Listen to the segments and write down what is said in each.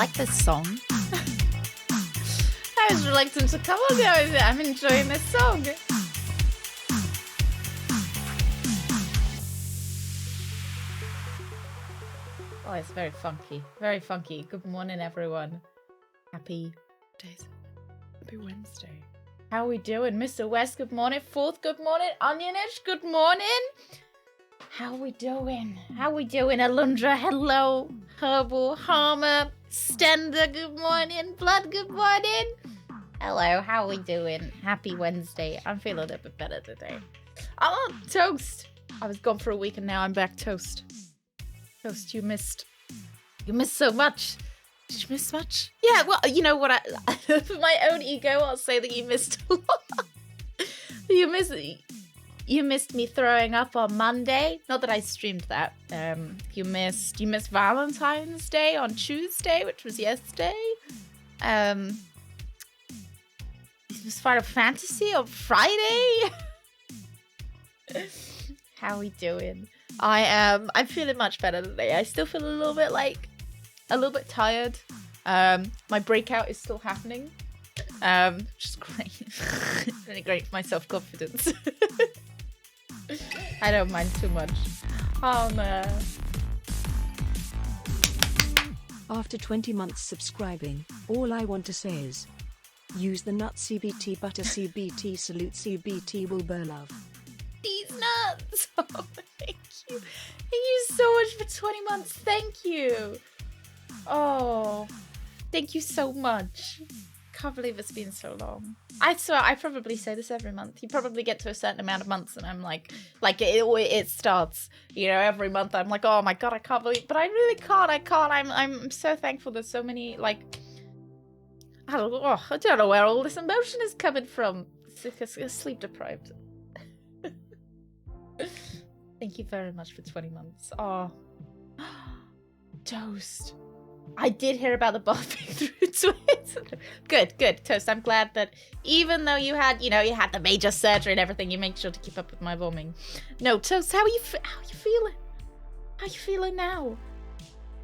like this song. I was reluctant to come on here. I'm enjoying this song. Oh, it's very funky. Very funky. Good morning, everyone. Happy days. Happy Wednesday. How are we doing? Mr. West, good morning. Fourth, good morning. Onionish, good morning. How are we doing? How are we doing? Alundra, hello. Herbal, Harmer, Stender, good morning. Blood, good morning. Hello, how are we doing? Happy Wednesday. I'm feeling a little bit better today. I'm on toast. I was gone for a week and now I'm back toast. Toast, you missed so much. Did you miss much? Yeah, well, you know what? For my own ego, I'll say that you missed a lot. You missed me throwing up on Monday. Not that I streamed that. You missed Valentine's Day on Tuesday, which was yesterday. You missed Final Fantasy on Friday. How we doing? I'm feeling much better today. I still feel a little bit tired. My breakout is still happening. Which is great. Really great for my self-confidence. I don't mind too much. Oh no. After 20 months subscribing, all I want to say is use the nut CBT butter CBT salute CBT Wilbur love. These nuts! Oh, thank you. Thank you so much for 20 months. Thank you. Oh, thank you so much. Can't believe it's been so long. I swear, I probably say this every month. You probably get to a certain amount of months and I'm like it starts, you know, every month I'm like, oh my god, I can't believe, but I really can't. I'm so thankful there's so many, like, I don't know where all this emotion is coming from. It's sleep deprived. Thank you very much for 20 months. Oh, Toast. I did hear about the bath being through Twitter. Good, Toast. I'm glad that even though you had the major surgery and everything, you make sure to keep up with my vomiting. No, Toast, how are you feeling? How are you feeling now?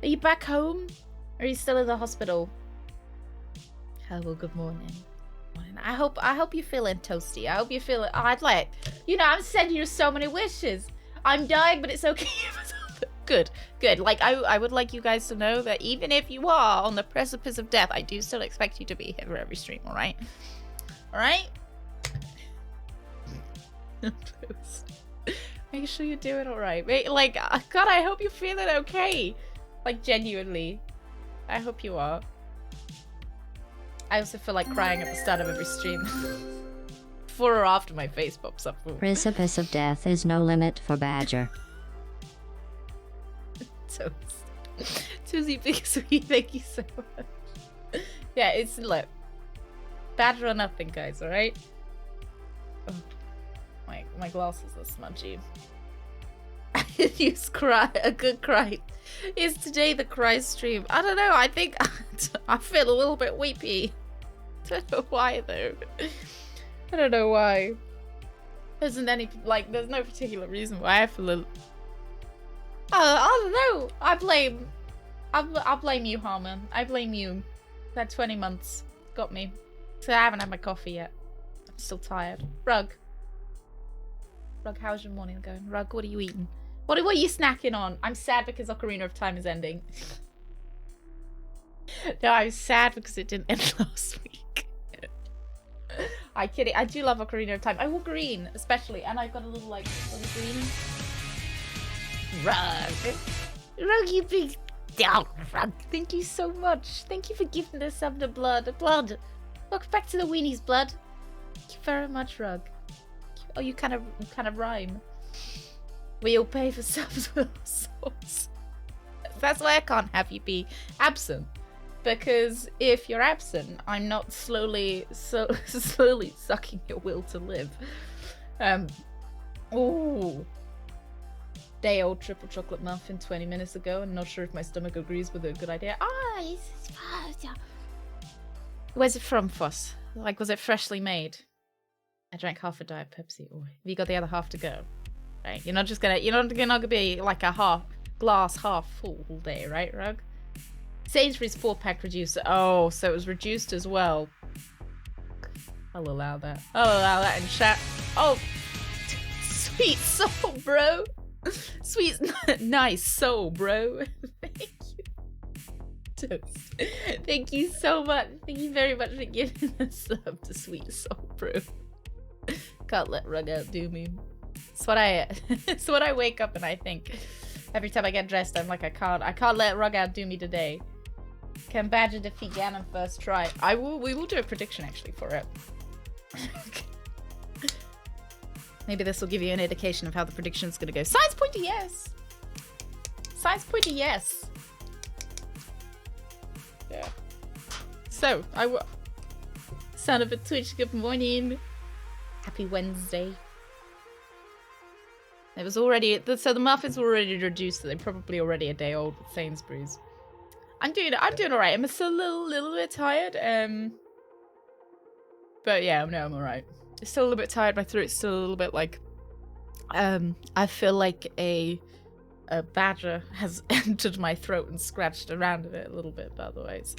Are you back home? Or are you still in the hospital? Hello, good morning. I hope you're feeling toasty. I hope you're feeling. Oh, I'm sending you so many wishes. I'm dying, but it's okay. Good. Like, I would like you guys to know that even if you are on the precipice of death, I do still expect you to be here for every stream, alright? Alright? Make sure you're doing alright. Like, God, I hope you're feeling okay. Like, genuinely. I hope you are. I also feel like crying at the start of every stream. Before or after my face pops up. Precipice of death is no limit for Badger. Susie Big Sweet, thank you so much. Yeah, it's look. Badger or nothing, guys, alright? Oh, my glasses are smudgy. Use a good cry. Is today the cry stream? I don't know, I think I feel a little bit weepy. Don't know why though. I don't know why. There's no particular reason why I feel a little... I don't know. I'll blame you, Harmon. I blame you. That 20 months got me. So I haven't had my coffee yet. I'm still tired. Rug, how's your morning going? Rug, what are you eating? What are you snacking on? I'm sad because Ocarina of Time is ending. No, I'm sad because it didn't end last week. I'm kidding. I do love Ocarina of Time. I wore green, especially, and I've got a little green. Rug, you big down, Rug. Thank you so much. Thank you for giving us some the blood. Welcome back to the weenies, Blood. Thank you very much, Rug. Oh, you kind of rhyme. We'll pay for subs with our souls. That's why I can't have you be absent. Because if you're absent, I'm not slowly sucking your will to live. Ooh. Day old triple chocolate muffin 20 minutes ago, and not sure if my stomach agrees with a good idea. Where's it from, Foss? Like, was it freshly made? I drank half a Diet Pepsi. Oh, have you got the other half to go? Right, you're not gonna be like a glass half full all day, right, Rug? Sainsbury's 4-pack reducer. Oh, so it was reduced as well. I'll allow that. I'll allow that in chat. Oh, sweet soul, bro. Sweet, nice soul, bro. Thank you. Toast. Thank you so much. Thank you very much for giving the sub to Sweet Soul, bro. Can't let Rug outdo me. It's what I wake up and I think. Every time I get dressed, I'm like, I can't let Rug outdo me today. Can Badger defeat Ganon first try? We will do a prediction actually for it. Maybe this will give you an indication of how the prediction is going to go. Science pointer, yes. Science pointer, yes. Yeah. So, son of a Twitch, good morning. Happy Wednesday. It was already, so the muffins were already reduced, so they're probably already a day old with Sainsbury's. I'm doing alright. I'm still a little bit tired, but yeah, no, I'm alright. Still a little bit tired, my throat's still a little bit like, I feel like a badger has entered my throat and scratched around in it a little bit, but otherwise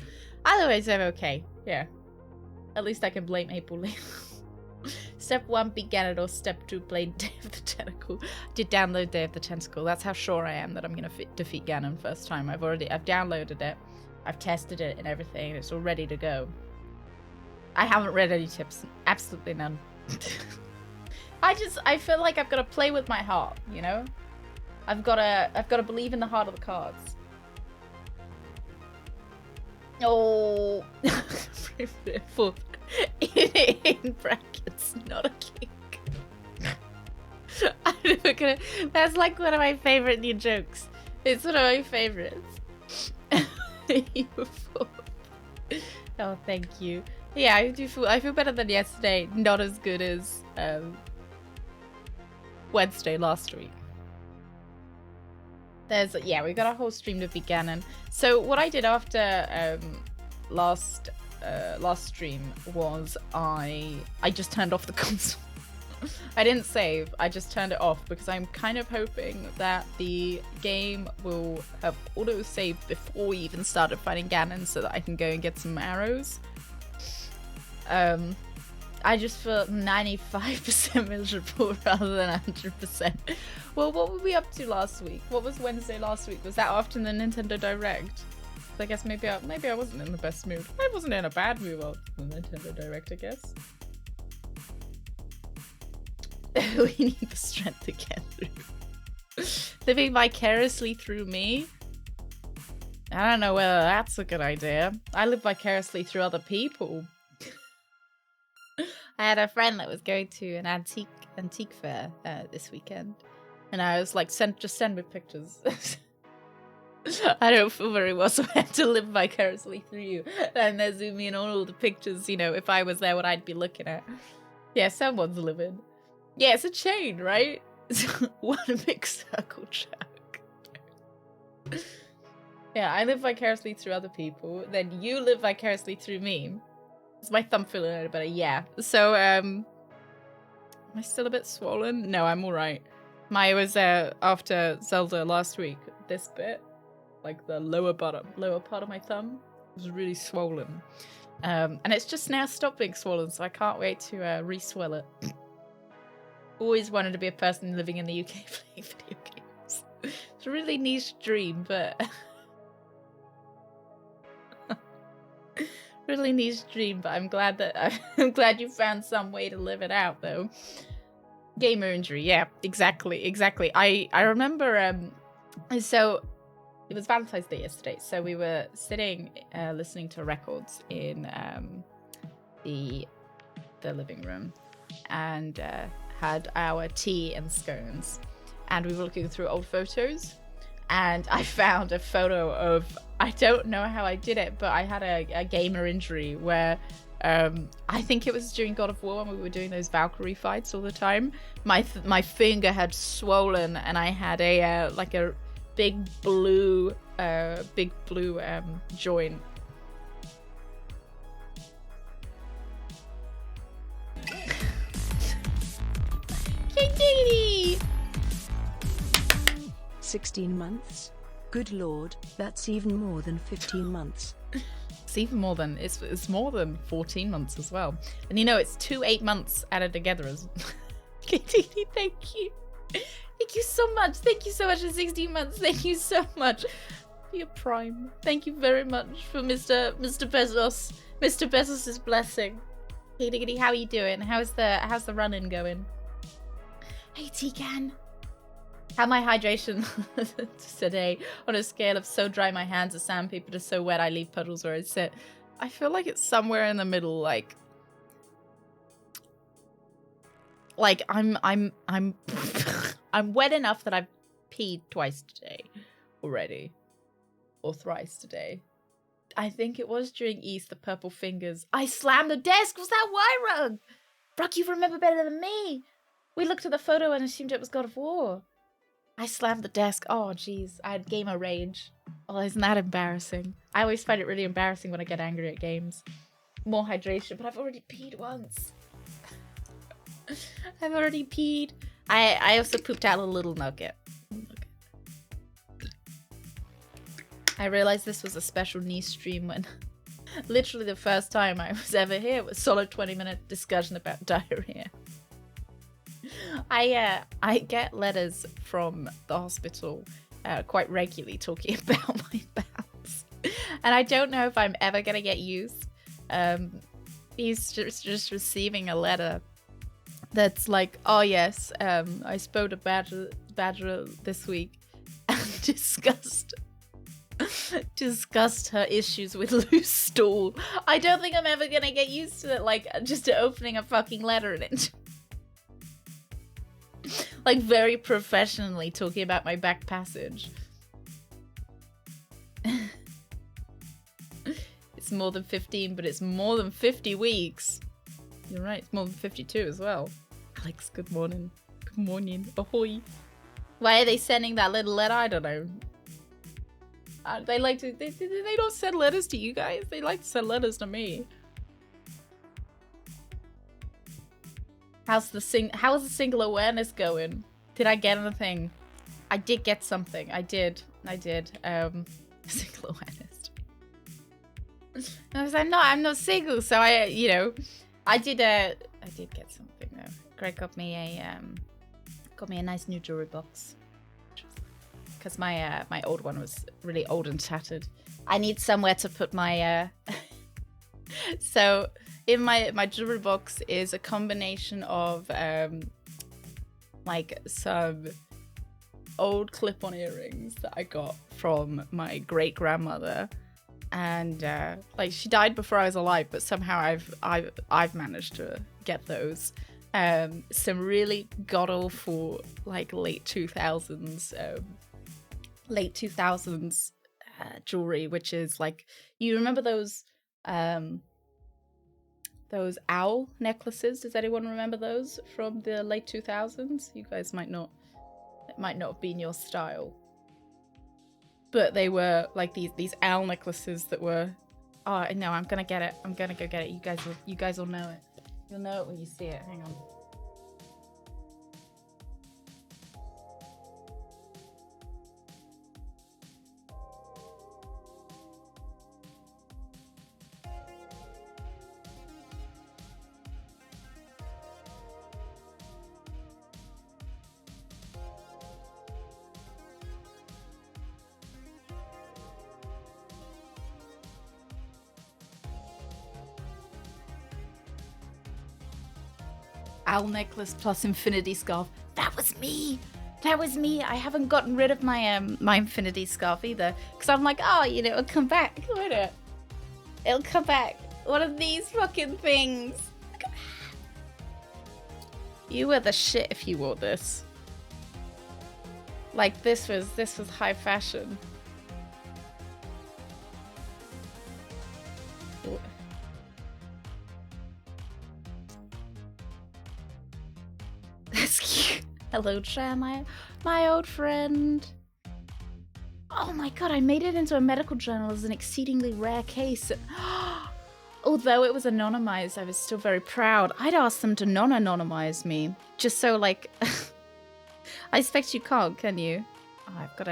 I'm okay, yeah. At least I can blame April Leaf. Step 1, beat Ganon, or step 2, play Day of the Tentacle. I did download Day of the Tentacle. That's how sure I am that I'm gonna defeat Ganon first time. I've downloaded it, I've tested it and everything, it's all ready to go. I haven't read any tips, absolutely none. I feel like I've got to play with my heart, you know? I've got to believe in the heart of the cards. Oh, in brackets, not a kink. That's like one of my favorite new jokes. It's one of my favorites. Oh, thank you. Yeah, I feel better than yesterday. Not as good as Wednesday last week. We got a whole stream to beat Ganon. So what I did after last stream was I just turned off the console. I didn't save, I just turned it off because I'm kind of hoping that the game will have auto-saved before we even started fighting Ganon so that I can go and get some arrows. I just feel 95% miserable rather than 100%. Well, what were we up to last week? What was Wednesday last week? Was that after the Nintendo Direct? I guess maybe I wasn't in the best mood. I wasn't in a bad mood after the Nintendo Direct, I guess. We need the strength to get through. Living vicariously through me? I don't know whether that's a good idea. I live vicariously through other people. I had a friend that was going to an antique fair this weekend, and I was like, just send me pictures. I don't feel very well, so I had to live vicariously through you. And they're zooming in on all the pictures, you know, if I was there, what I'd be looking at. Yeah, someone's living. Yeah, it's a chain, right? One big circle jerk. Yeah, I live vicariously through other people, then you live vicariously through me. Is my thumb feeling any better? Yeah. So, am I still a bit swollen? No, I'm alright. I was after Zelda last week, this bit, like the lower part of my thumb was really swollen. And it's just now stopped being swollen, so I can't wait to re-swell it. Always wanted to be a person living in the UK playing video games. It's a really niche dream, but... really niche dream, but I'm glad you found some way to live it out, though. Gamer injury, yeah, exactly. I remember, so it was Valentine's Day yesterday, so we were sitting listening to records in the living room, and had our tea and scones, and we were looking through old photos, and I found a photo of, I don't know how I did it, but I had a gamer injury where I think it was during God of War when we were doing those Valkyrie fights all the time. My finger had swollen, and I had a like a big blue joint. King Diggity! 16 months. Good lord, that's even more than 15 months. It's even more than, it's more than 14 months as well. And you know, it's 2 8 months added together as KTD, thank you. Thank you so much. Thank you so much for 16 months. Thank you so much for your prime. Thank you very much for Mr. Bezos. Mr. Bezos' blessing. Hey Diggity, how are you doing? How's the run-in going? Hey Tegan. How my hydration today on a scale of so dry my hands are sandpaper to so wet I leave puddles where I sit. I feel like it's somewhere in the middle, like I'm I'm wet enough that I've peed twice today already. Or thrice today. I think it was during East, the purple fingers. I slammed the desk! Was that Wyrug? Brock, you remember better than me! We looked at the photo and assumed it was God of War. I slammed the desk. Oh, jeez. I had gamer rage. Oh, isn't that embarrassing? I always find it really embarrassing when I get angry at games. More hydration, but I've already peed once. I've already peed. I also pooped out a little nugget. I realized this was a special niche stream when literally the first time I was ever here was solid 20-minute discussion about diarrhea. I get letters from the hospital quite regularly talking about my bowels, and I don't know if I'm ever gonna get used. He's just receiving a letter that's like, oh yes, I spoke to Badger this week and discussed her issues with loose stool. I don't think I'm ever gonna get used to it, like just opening a fucking letter in it. Like very professionally talking about my back passage. It's more than 15, but it's more than 50 weeks. You're right, it's more than 52 as well. Alex, good morning. Good morning. Ahoy. Why are they sending that little letter? I don't know. They like to. They don't send letters to you guys. They like to send letters to me. How's the single awareness going? Did I get anything? I did get something. I did. Single awareness. I was like, no, I'm not single. So I did get something though. Greg got me a nice new jewelry box. Because my old one was really old and tattered. I need somewhere to put my so in my jewelry box is a combination of like some old clip-on earrings that I got from my great grandmother, and like she died before I was alive, but somehow I've managed to get those. Some really god awful like late 2000s jewelry, which is like, you remember those owl necklaces? Does anyone remember those from the late 2000s? You guys might not. It might not have been your style, but they were like these owl necklaces that were. Oh no, I'm gonna get it. I'm gonna go get it. You guys will know it. You'll know it when you see it. Hang on. Owl necklace plus infinity scarf. That was me. That was me. I haven't gotten rid of my my infinity scarf either, because I'm like, oh, it'll come back. Won't it? It'll come back. One of these fucking things. Look at that. You were the shit if you wore this. Like this was high fashion. That's cute. Hello, Tran, my old friend. Oh my god, I made it into a medical journal as an exceedingly rare case. Although it was anonymized, I was still very proud. I'd asked them to non-anonymize me, just so like... I expect you can't, can you? Oh, I've got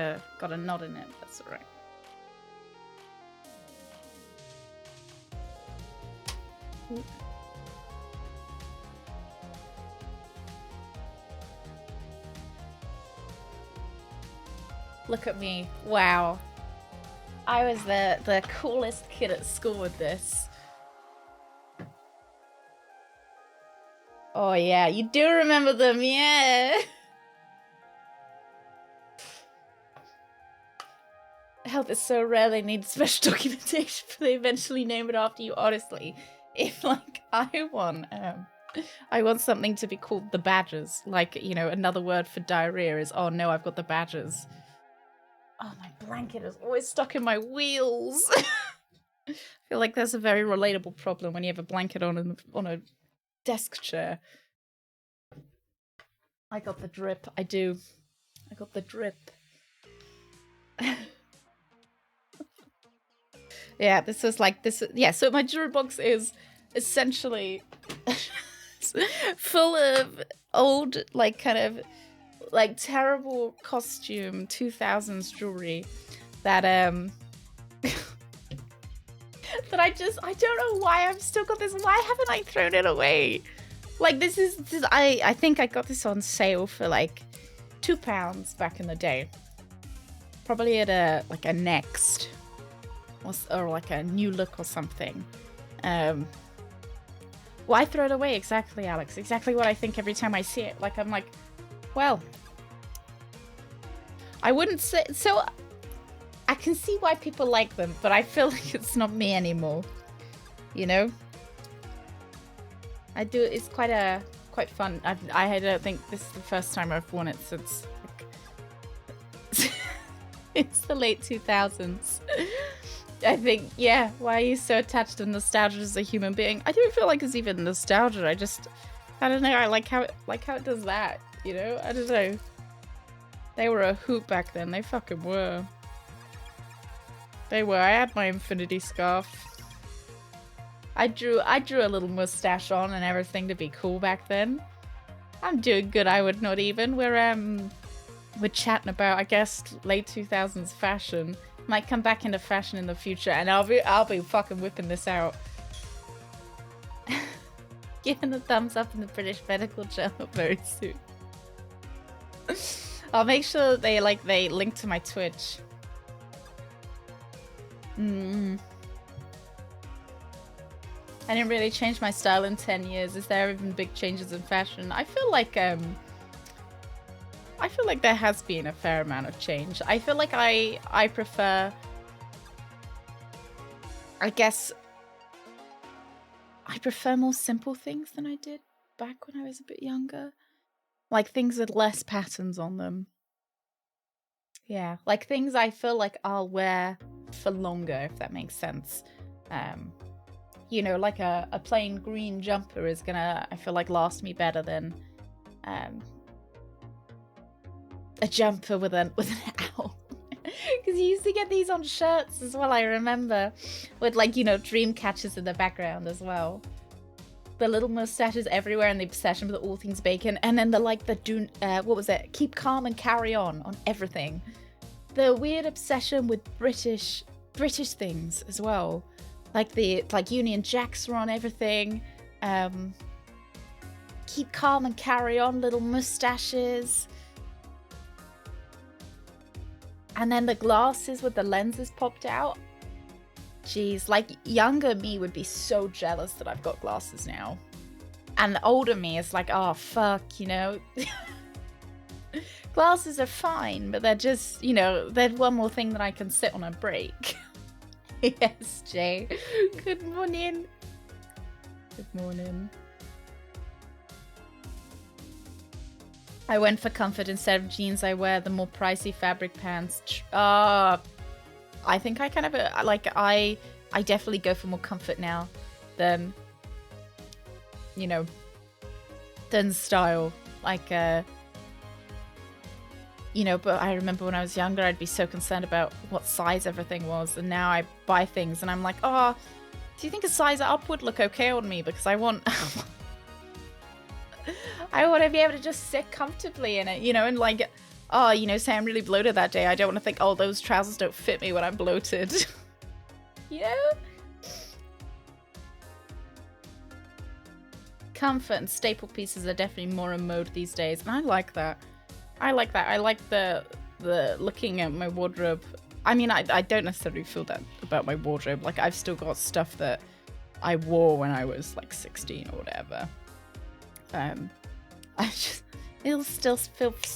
a knot in it. That's all right. Ooh. Look at me. Wow. I was the coolest kid at school with this. Oh yeah, you do remember them, yeah. Health is so rare they need special documentation before they eventually name it after you. Honestly, if like I want something to be called the Badgers. Like, you know, another word for diarrhea is, oh no, I've got the Badgers. Oh, my blanket is always stuck in my wheels. I feel like that's a very relatable problem when you have a blanket on a desk chair. I got the drip. I do. I got the drip. Yeah, this is like this. Yeah, so my jewelry box is essentially full of old, like kind of like terrible costume 2000s jewelry that that I don't know why I've still got this. Why haven't I thrown it away? Like this is I think I got this on sale for like £2 back in the day. Probably at a Next or like a New Look or something. Why throw it away? Exactly, Alex. Exactly what I think every time I see it. Like I'm like, well, I wouldn't say so. I can see why people like them, but I feel like it's not me anymore. You know, I do. It's quite fun. I don't think this is the first time I've worn it since like, it's the late 2000s. I think, yeah. Why are you so attached to nostalgia as a human being? I don't feel like it's even nostalgia. I don't know. I like how it does that. You know, I don't know. They were a hoot back then. They fucking were. They were. I had my infinity scarf. I drew a little mustache on and everything to be cool back then. I'm doing good. I would not even. We're chatting about, I guess, late 2000s fashion. Might come back into fashion in the future, and I'll be fucking whipping this out. Giving a thumbs up in the British Medical Journal very soon. I'll make sure they link to my Twitch. I didn't really change my style in 10 years. Is there even big changes in fashion? I feel like there has been a fair amount of change. I feel like I prefer, I guess, I prefer more simple things than I did back when I was a bit younger. Like things with less patterns on them. Yeah, like things I feel like I'll wear for longer, if that makes sense. You know, like a plain green jumper is gonna, I feel like, last me better than a jumper with an owl. Because you used to get these on shirts as well, I remember. With, like, you know, dream catchers in the background as well. The little mustaches everywhere and the obsession with all things bacon. And then what was it? Keep calm and carry on everything. The weird obsession with British things as well. Like Union Jacks were on everything. Keep calm and carry on, little mustaches. And then the glasses with the lenses popped out. Jeez, like younger me would be so jealous that I've got glasses now. And the older me is like, oh fuck, you know. Glasses are fine, but they're just, you know, they're one more thing that I can sit on a break. Yes, Jay. Good morning. Good morning. I went for comfort instead of jeans. I wear the more pricey fabric pants. I think I kind of I definitely go for more comfort now than, you know, than style. Like, you know, but I remember when I was younger, I'd be so concerned about what size everything was. And now I buy things and I'm like, oh, do you think a size up would look okay on me? Because I want... I want to be able to just sit comfortably in it, you know, and like oh, you know, say I'm really bloated that day, I don't want to think, oh, those trousers don't fit me when I'm bloated. You know? Comfort and staple pieces are definitely more in mode these days, and I like that. I like that. I like the looking at my wardrobe. I mean, I don't necessarily feel that about my wardrobe. Like, I've still got stuff that I wore when I was like 16 or whatever. It still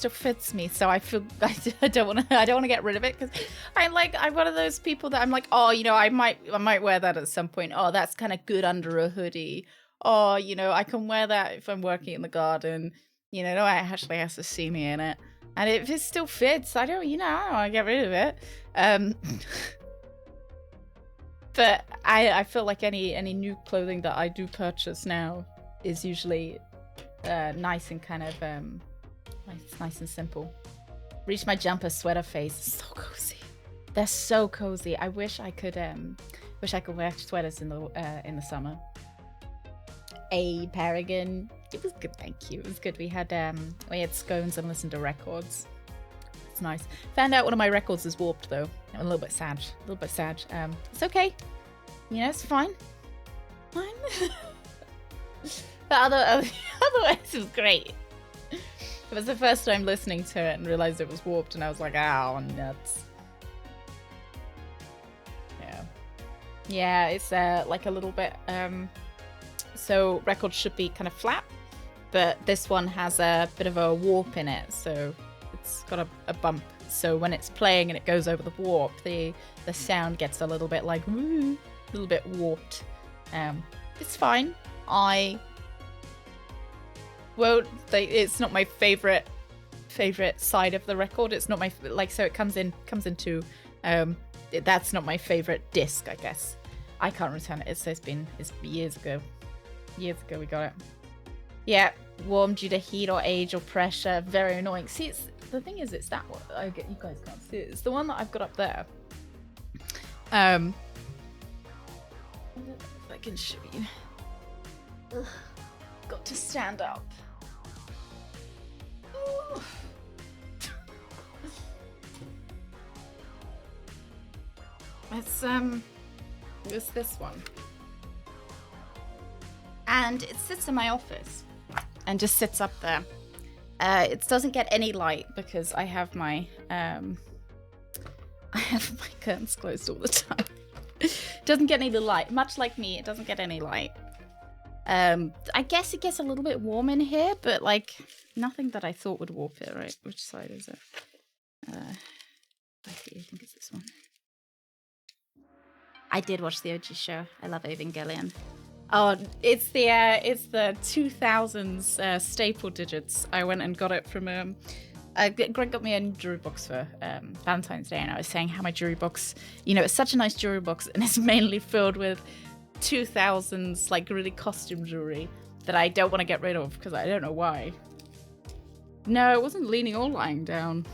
fits me, so I feel I don't want to get rid of it, because I'm one of those people that I'm like, oh, you know, I might wear that at some point. Oh, that's kind of good under a hoodie. Oh, you know, I can wear that if I'm working in the garden. You know, no one actually has to see me in it, and if it still fits, I don't want to get rid of it. But I feel like any new clothing that I do purchase now is usually nice and kind of nice and simple. Reach my jumper sweater phase. So cozy. They're so cozy. I wish I could wear sweaters in the summer. Paragon. It was good, thank you. It was good. We had scones and listened to records. It's nice. Found out one of my records is warped though. I'm a little bit sad. It's okay. You know, it's fine. Fine. But otherwise it was great. It was the first time listening to it and realized it was warped, and I was like, ow, nuts. Yeah, it's like a little bit so records should be kind of flat, but this one has a bit of a warp in it, so it's got a bump. So when it's playing and it goes over the warp, the sound gets a little bit like woo, a little bit warped. It's fine. It's not my favorite side of the record. It's not my so it comes in two. That's not my favorite disc, I guess. I can't return it. It's years ago. Years ago we got it. Yeah, warm due to heat or age or pressure. Very annoying. See, the thing is, it's that one. You guys can't see it. It's the one that I've got up there. If I can show you. Ugh, got to stand up. Ooh. It's this one. And it sits in my office and just sits up there. It doesn't get any light because I have my curtains closed all the time. It doesn't get any light. Much like me, it doesn't get any light. I guess it gets a little bit warm in here, but like nothing that I thought would warp it, right? Which side is it? I think it's this one. I did watch the OG show. I love Evangelion. Oh, it's the 2000s staple digits. I went and got it from Greg got me a jewelry box for Valentine's Day, and I was saying how my jewelry box, you know, it's such a nice jewelry box, and it's mainly filled with 2000s like really costume jewelry that I don't want to get rid of because I don't know why. No, it wasn't leaning or lying down.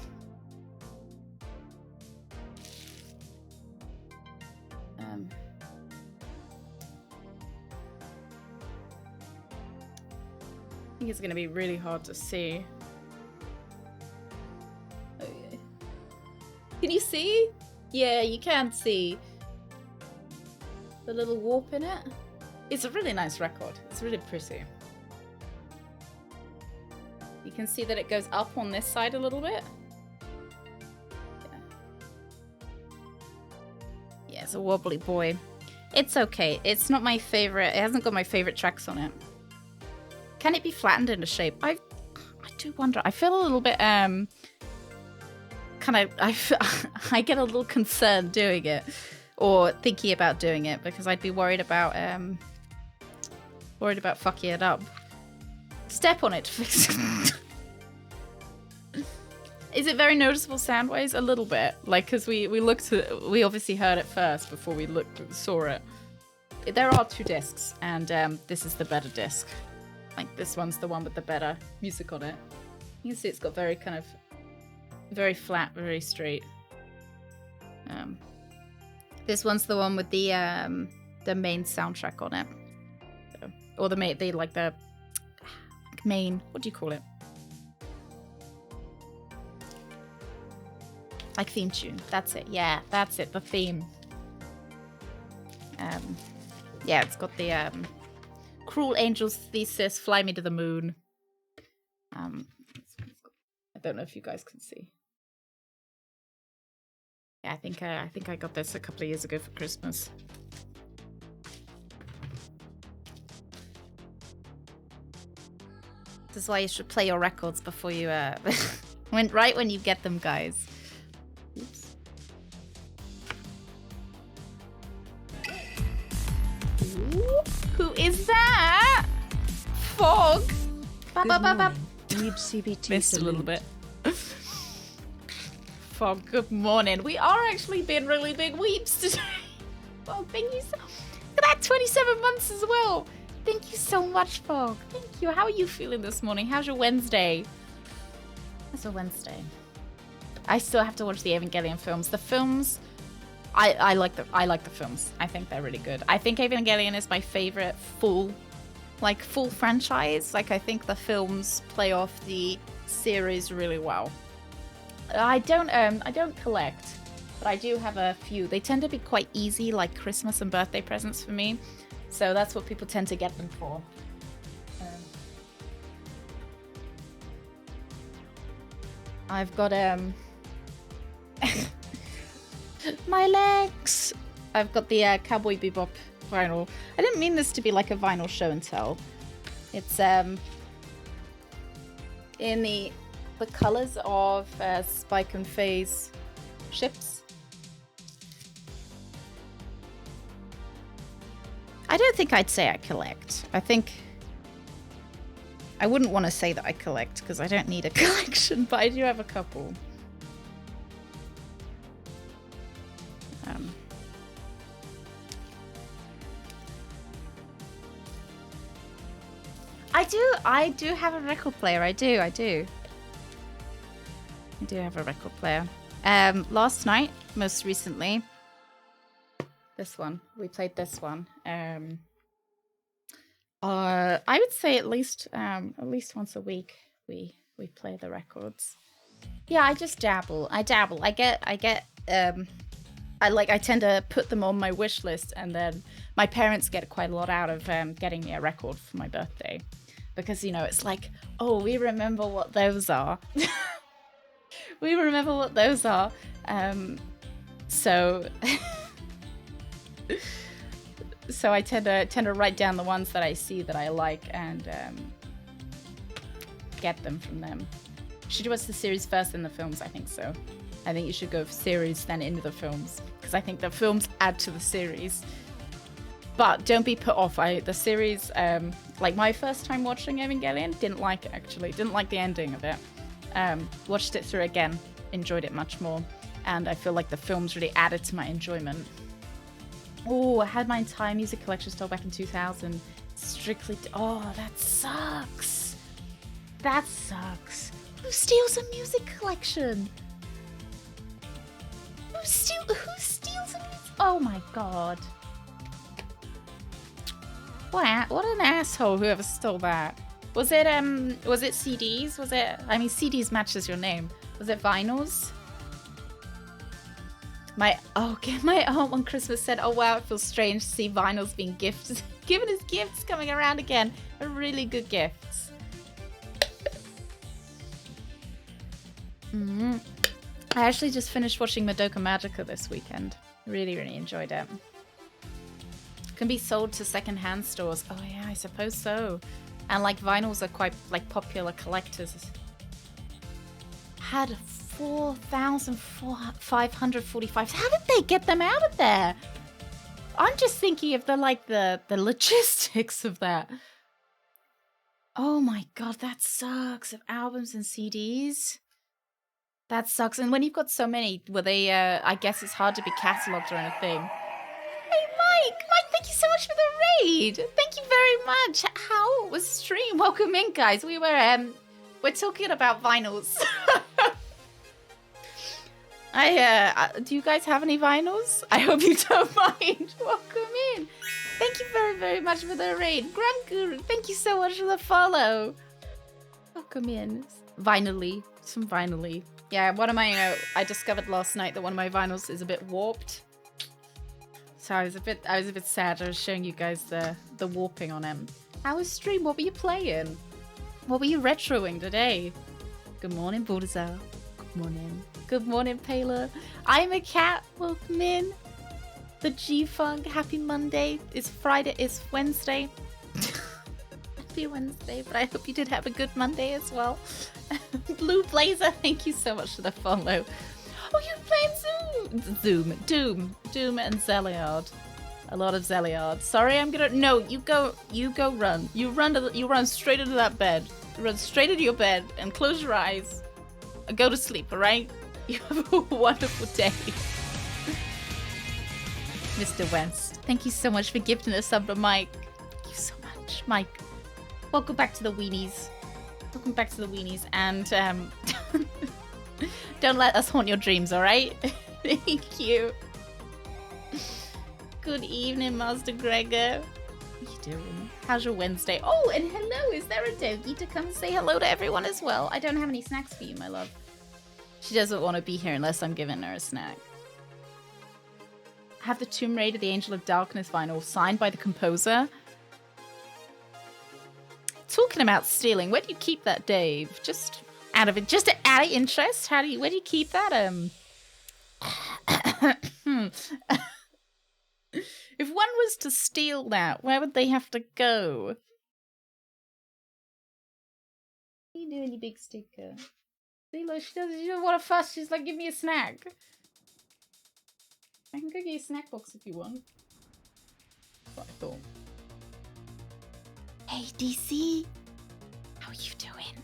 I think it's going to be really hard to see. Oh, yeah. Can you see? Yeah, you can see the little warp in it. It's a really nice record. It's really pretty. You can see that it goes up on this side a little bit. Yeah, it's a wobbly boy. It's okay. It's not my favorite. It hasn't got my favorite tracks on it. Can it be flattened into shape? I do wonder. I feel a little bit kind of I get a little concerned doing it or thinking about doing it because I'd be worried about fucking it up. Step on it to fix it. Is it very noticeable sound-wise? A little bit. Like, because we obviously heard it first before we saw it. There are two discs, and this is the better disc. Like, this one's the one with the better music on it. You can see it's got very kind of, very flat, very straight. This one's the one with the main soundtrack on it. So, or the main, what do you call it? Like theme tune. That's it. Yeah, that's it. The theme. Yeah, it's got the Cruel Angel's Thesis, Fly Me to the Moon. I don't know if you guys can see. Yeah, I think I got this a couple of years ago for Christmas. This is why you should play your records before you right when you get them, guys. Oops. Ooh, who is that? Fog. Good morning. Weeb CBT Missed a little salute. bit. Fog, good morning. We are actually being really big weeps today. Well, thank you so. Look at that, 27 months as well. Thank you so much, Fog. Thank you. How are you feeling this morning? How's your Wednesday? How's your Wednesday? I still have to watch the Evangelion films. The films, I like the films. I think they're really good. I think Evangelion is my favorite full franchise. Like, I think the films play off the series really well. I don't collect, but I do have a few. They tend to be quite easy, like Christmas and birthday presents for me. So that's what people tend to get them for. I've got my legs. I've got the Cowboy Bebop vinyl. I didn't mean this to be like a vinyl show and tell. It's in the colors of Spike and Faye's ships. I don't think I'd say I collect. I wouldn't want to say that I collect because I don't need a collection, but I do have a couple. I do have a record player. I do have a record player. Last night, most recently, this one. We played this one. I would say at least once a week we play the records. Yeah, I just dabble. I tend to put them on my wish list, and then my parents get quite a lot out of getting me a record for my birthday. Because, you know, it's like, oh, we remember what those are. We remember what those are. So I tend to write down the ones that I see that I like and get them from them. Should you watch the series first, then the films? I think so. I think you should go for series, then into the films, because I think the films add to the series. But don't be put off. The series, like my first time watching Evangelion, didn't like it actually. Didn't like the ending of it. Watched it through again, enjoyed it much more, and I feel like the films really added to my enjoyment. Oh, I had my entire music collection still back in 2000. Strictly. Oh, that sucks. That sucks. Who steals a music collection? Who steals a music? Oh my god. What an asshole whoever stole that. Was it CDs? CDs matches your name. Was it vinyls? My aunt on Christmas said, "Oh wow, it feels strange to see vinyls being given as gifts coming around again. Are really good gifts." I actually just finished watching Madoka Magica this weekend. Really, really enjoyed it. Can be sold to secondhand stores. Oh yeah, I suppose so. And like vinyls are quite like popular collectors. Had 4,545. How did they get them out of there? I'm just thinking of the logistics of that. Oh my god, that sucks. Of albums and CDs. That sucks. And when you've got so many, were they? I guess it's hard to be catalogued or anything. Hey, Mike, thank you so much for the raid. Thank you very much. How was stream? Welcome in, guys. We're talking about vinyls. Do you guys have any vinyls? I hope you don't mind. Welcome in. Thank you very, very much for the raid. Grand Guru, thank you so much for the follow. Welcome in. Vinylly. Some vinylly. Yeah, one of my I discovered last night that one of my vinyls is a bit warped. So I was a bit sad. I was showing you guys the warping on him. How was stream? What were you playing? What were you retroing today? Good morning, Baldassar. Good morning. Good morning, Paler. I'm a cat. Welcome in. The G-Funk. Happy Monday. It's Friday. It's Wednesday. Happy Wednesday. But I hope you did have a good Monday as well. Blue Blazer, thank you so much for the follow. Oh, you're playing Doom and Zeliard. A lot of Zeliard. Sorry, I'm gonna. No, you go run. You run straight into that bed. You run straight into your bed and close your eyes and go to sleep. All right? You have a wonderful day, Mr. West. Thank you so much for gifting us up to Mike. Thank you so much, Mike. Welcome back to the Weenies. Welcome back to the Weenies, and don't let us haunt your dreams, alright? Thank you. Good evening, Master Gregor. What are you doing? How's your Wednesday? Oh, and hello, is there a doggy to come say hello to everyone as well? I don't have any snacks for you, my love. She doesn't want to be here unless I'm giving her a snack. I have the Tomb Raider, the Angel of Darkness vinyl signed by the composer. Talking about stealing, where do you keep that, Dave? Just out of interest, where do you keep that? If one was to steal that, where would they have to go? What are you doing, you big sticker? See, look, she doesn't want to fuss. She's like, give me a snack. I can go get you a snack box if you want. That's what I thought. Hey, DC. How are you doing?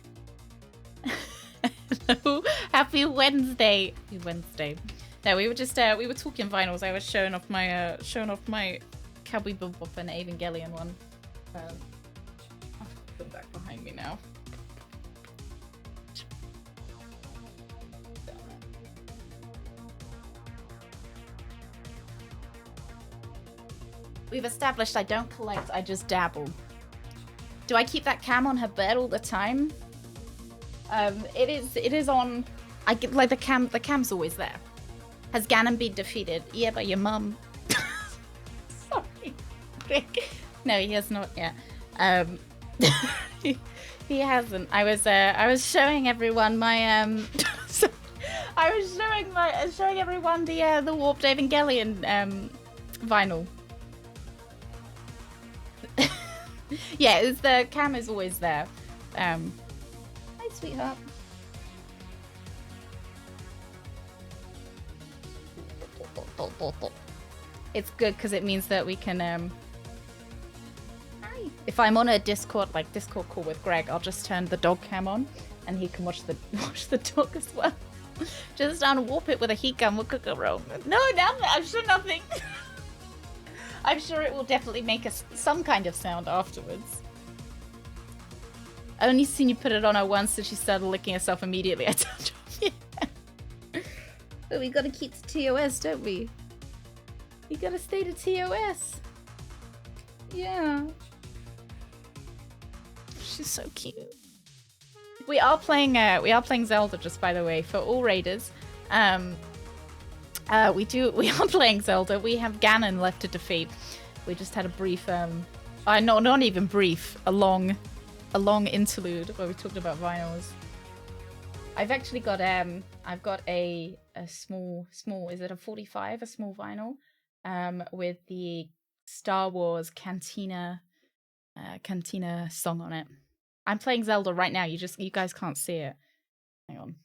Hello. Happy Wednesday. Happy Wednesday. No, we were just we were talking vinyls. I was showing off my Cowboy Bebop and Evangelion one. I'll put them back behind me now. We've established I don't collect, I just dabble. Do I keep that cam on her bed all the time? It is on. I get like the cam's always there. Has Ganon been defeated? Yeah, by your mum. Sorry, Rick. No, he has not yet. He hasn't. I was showing everyone my I was showing everyone the Warped Evangelion vinyl. Yeah, the cam is always there. Hi, sweetheart. It's good because it means that we can. Hi. If I'm on a Discord call with Greg, I'll just turn the dog cam on, and he can watch the dog as well. Just unwarp it with a heat gun. What could go wrong? No, I'm sure nothing. I'm sure it will definitely make some kind of sound afterwards. I only seen you put it on her once and she started licking herself immediately. I told you. Yeah. But we gotta keep to TOS, don't we? We gotta stay to TOS. Yeah. She's so cute. We are playing Zelda, just by the way, for all raiders. We are playing Zelda. We have Ganon left to defeat. We just had a brief, not even brief, a long interlude where we talked about vinyls. I've actually got I've got a small, is it a 45? A small vinyl, with the Star Wars Cantina song on it. I'm playing Zelda right now. You guys can't see it. Hang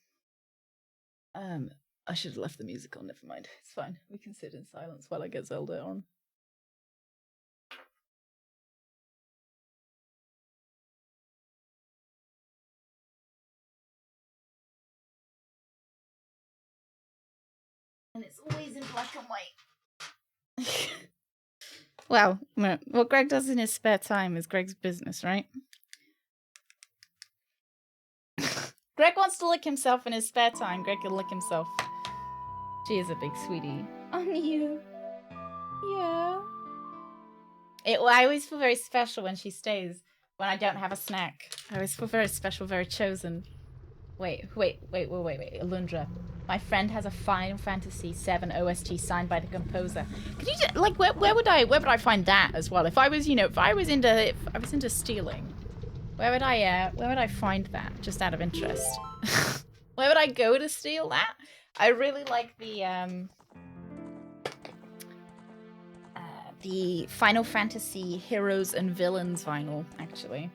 on. I should have left the music on. Never mind. It's fine. We can sit in silence while I get Zelda on. And it's always in black and white. Well, what Greg does in his spare time is Greg's business, right? Greg wants to lick himself in his spare time. Greg can lick himself. She is a big sweetie. On you. Yeah. I always feel very special when she stays. When I don't have a snack. I always feel very special, very chosen. Wait, Alundra. My friend has a Final Fantasy VII OST signed by the composer. Could you like where would I find that as well? If I was, if I was into stealing, where would I find that? Just out of interest. Where would I go to steal that? I really like the Final Fantasy Heroes and Villains vinyl, actually.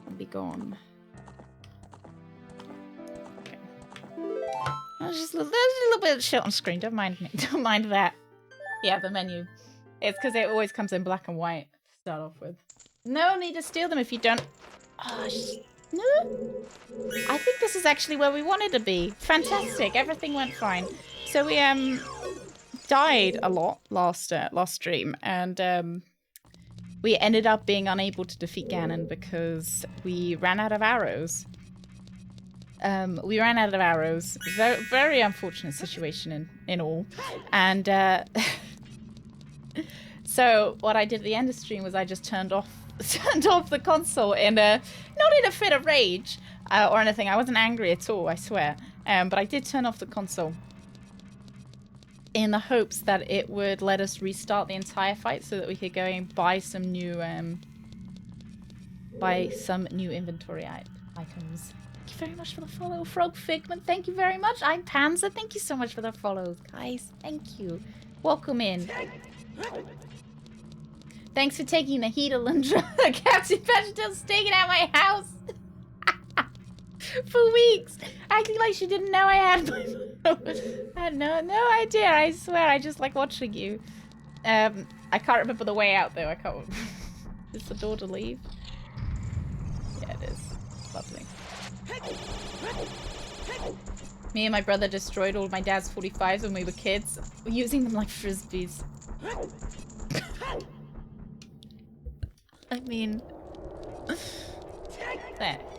I'll be gone. Okay. There's a little bit of shit on screen. Don't mind me. Don't mind that. Yeah, the menu. It's because it always comes in black and white to start off with. No need to steal them if you don't. Oh, no. I think this is actually where we wanted to be. Fantastic. Everything went fine. So we died a lot last stream, and we ended up being unable to defeat Ganon because we ran out of arrows. We ran out of arrows. Very, very unfortunate situation in all. And so what I did at the end of the stream was I just turned off the console in not in a fit of rage or anything. I wasn't angry at all, I swear. But I did turn off the console in the hopes that it would let us restart the entire fight so that we could go and buy some new inventory items. Thank you very much for the follow, Frog Figment. Thank you very much. I'm Panzer. Thank you so much for the follows, guys. Thank you. Welcome in. Thanks for taking the heat, Alundra. Captain Badgertail's staying at my house for weeks, acting like she didn't know I had my phone. I had no idea. I swear, I just like watching you. I can't remember the way out though. I can't. Is the door to leave? Yeah, it is. Lovely. Me and my brother destroyed all of my dad's 45s when we were kids, using them like frisbees. I mean,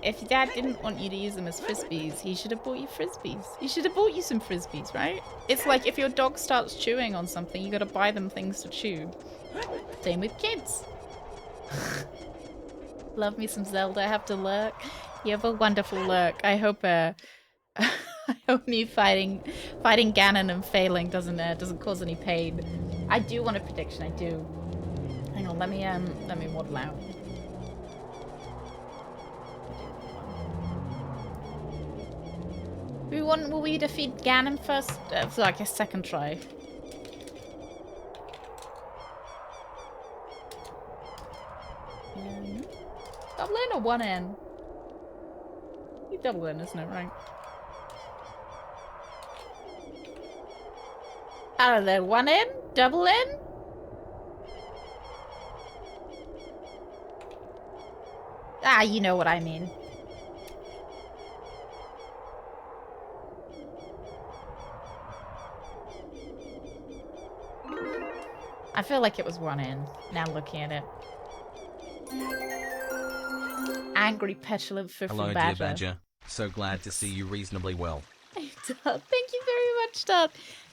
if your dad didn't want you to use them as frisbees, he should have bought you frisbees. He should have bought you some frisbees, right? It's like if your dog starts chewing on something, you gotta buy them things to chew. Same with kids. Love me some Zelda. I have to lurk. You have a wonderful lurk. I hope I hope me fighting Ganon and failing doesn't cause any pain. I do want a prediction. I do. Hang on. Let me waddle out. Will we defeat Ganon first? For like a second try. Double in or one in? You double in, isn't it, right? I don't know, one in? Double in? Ah, you know what I mean. I feel like it was one in, now looking at it. Angry, petulant, fiffle Hello, badger. dear Badger. So glad to see you reasonably well. Thank you very much, Doug.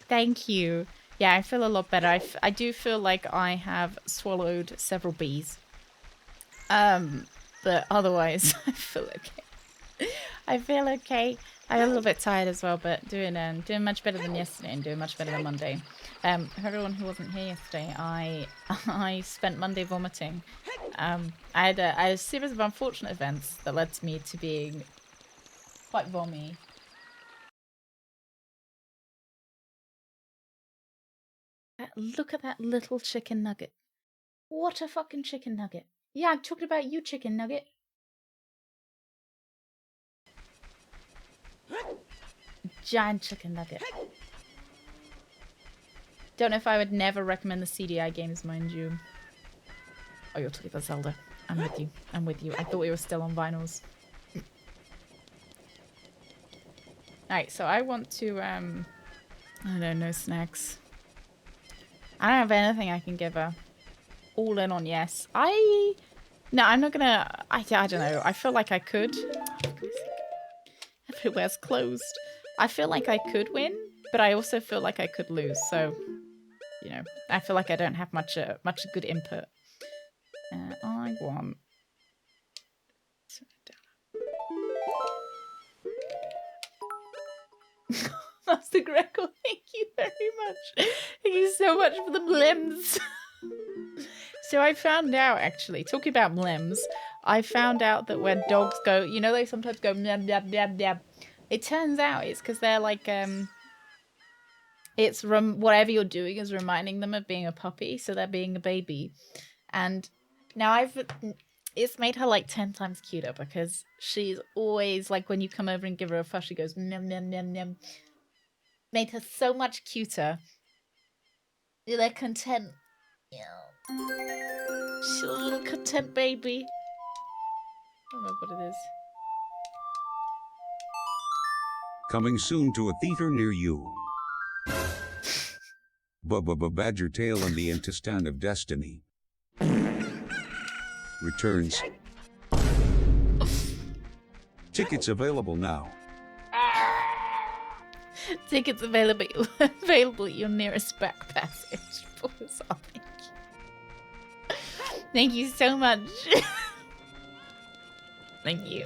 Thank you. Yeah, I feel a lot better. I do feel like I have swallowed several bees. But otherwise, I feel okay. I feel okay. I'm a little bit tired as well, but doing much better than yesterday and doing much better than Monday. For everyone who wasn't here yesterday, I spent Monday vomiting. I had a series of unfortunate events that led to me to being quite vommy. Look at that little chicken nugget. What a fucking chicken nugget. Yeah, I'm talking about you, chicken nugget. Giant chicken nugget. Don't know if I would never recommend the CDI games, mind you. Oh, you're talking about Zelda. I'm with you. I'm with you. I thought we were still on vinyls. Alright, so I want to, I don't know, no snacks. I don't have anything I can give her. All in on yes. No, I'm not gonna, I don't know. I feel like I could. Everywhere's closed. I feel like I could win, but I also feel like I could lose. So, you know, I feel like I don't have much good input. I want Master Greco, thank you very much. Thank you so much for the blems. So I found out, actually, talking about blems, I found out that when dogs go, you know, they sometimes go blab, blab, blab, blab. It turns out it's because they're like, it's whatever you're doing is reminding them of being a puppy, so they're being a baby. And now it's made her like 10 times cuter because she's always like, when you come over and give her a fuss, she goes nom nom nom nom. Made her so much cuter. They're content. Yeah. She's a little content baby. I don't know what it is. Coming soon to a theater near you. Badgertail and the Intestine of Destiny returns. Tickets available now. Tickets available at your nearest back passage. Thank you so much. Thank you.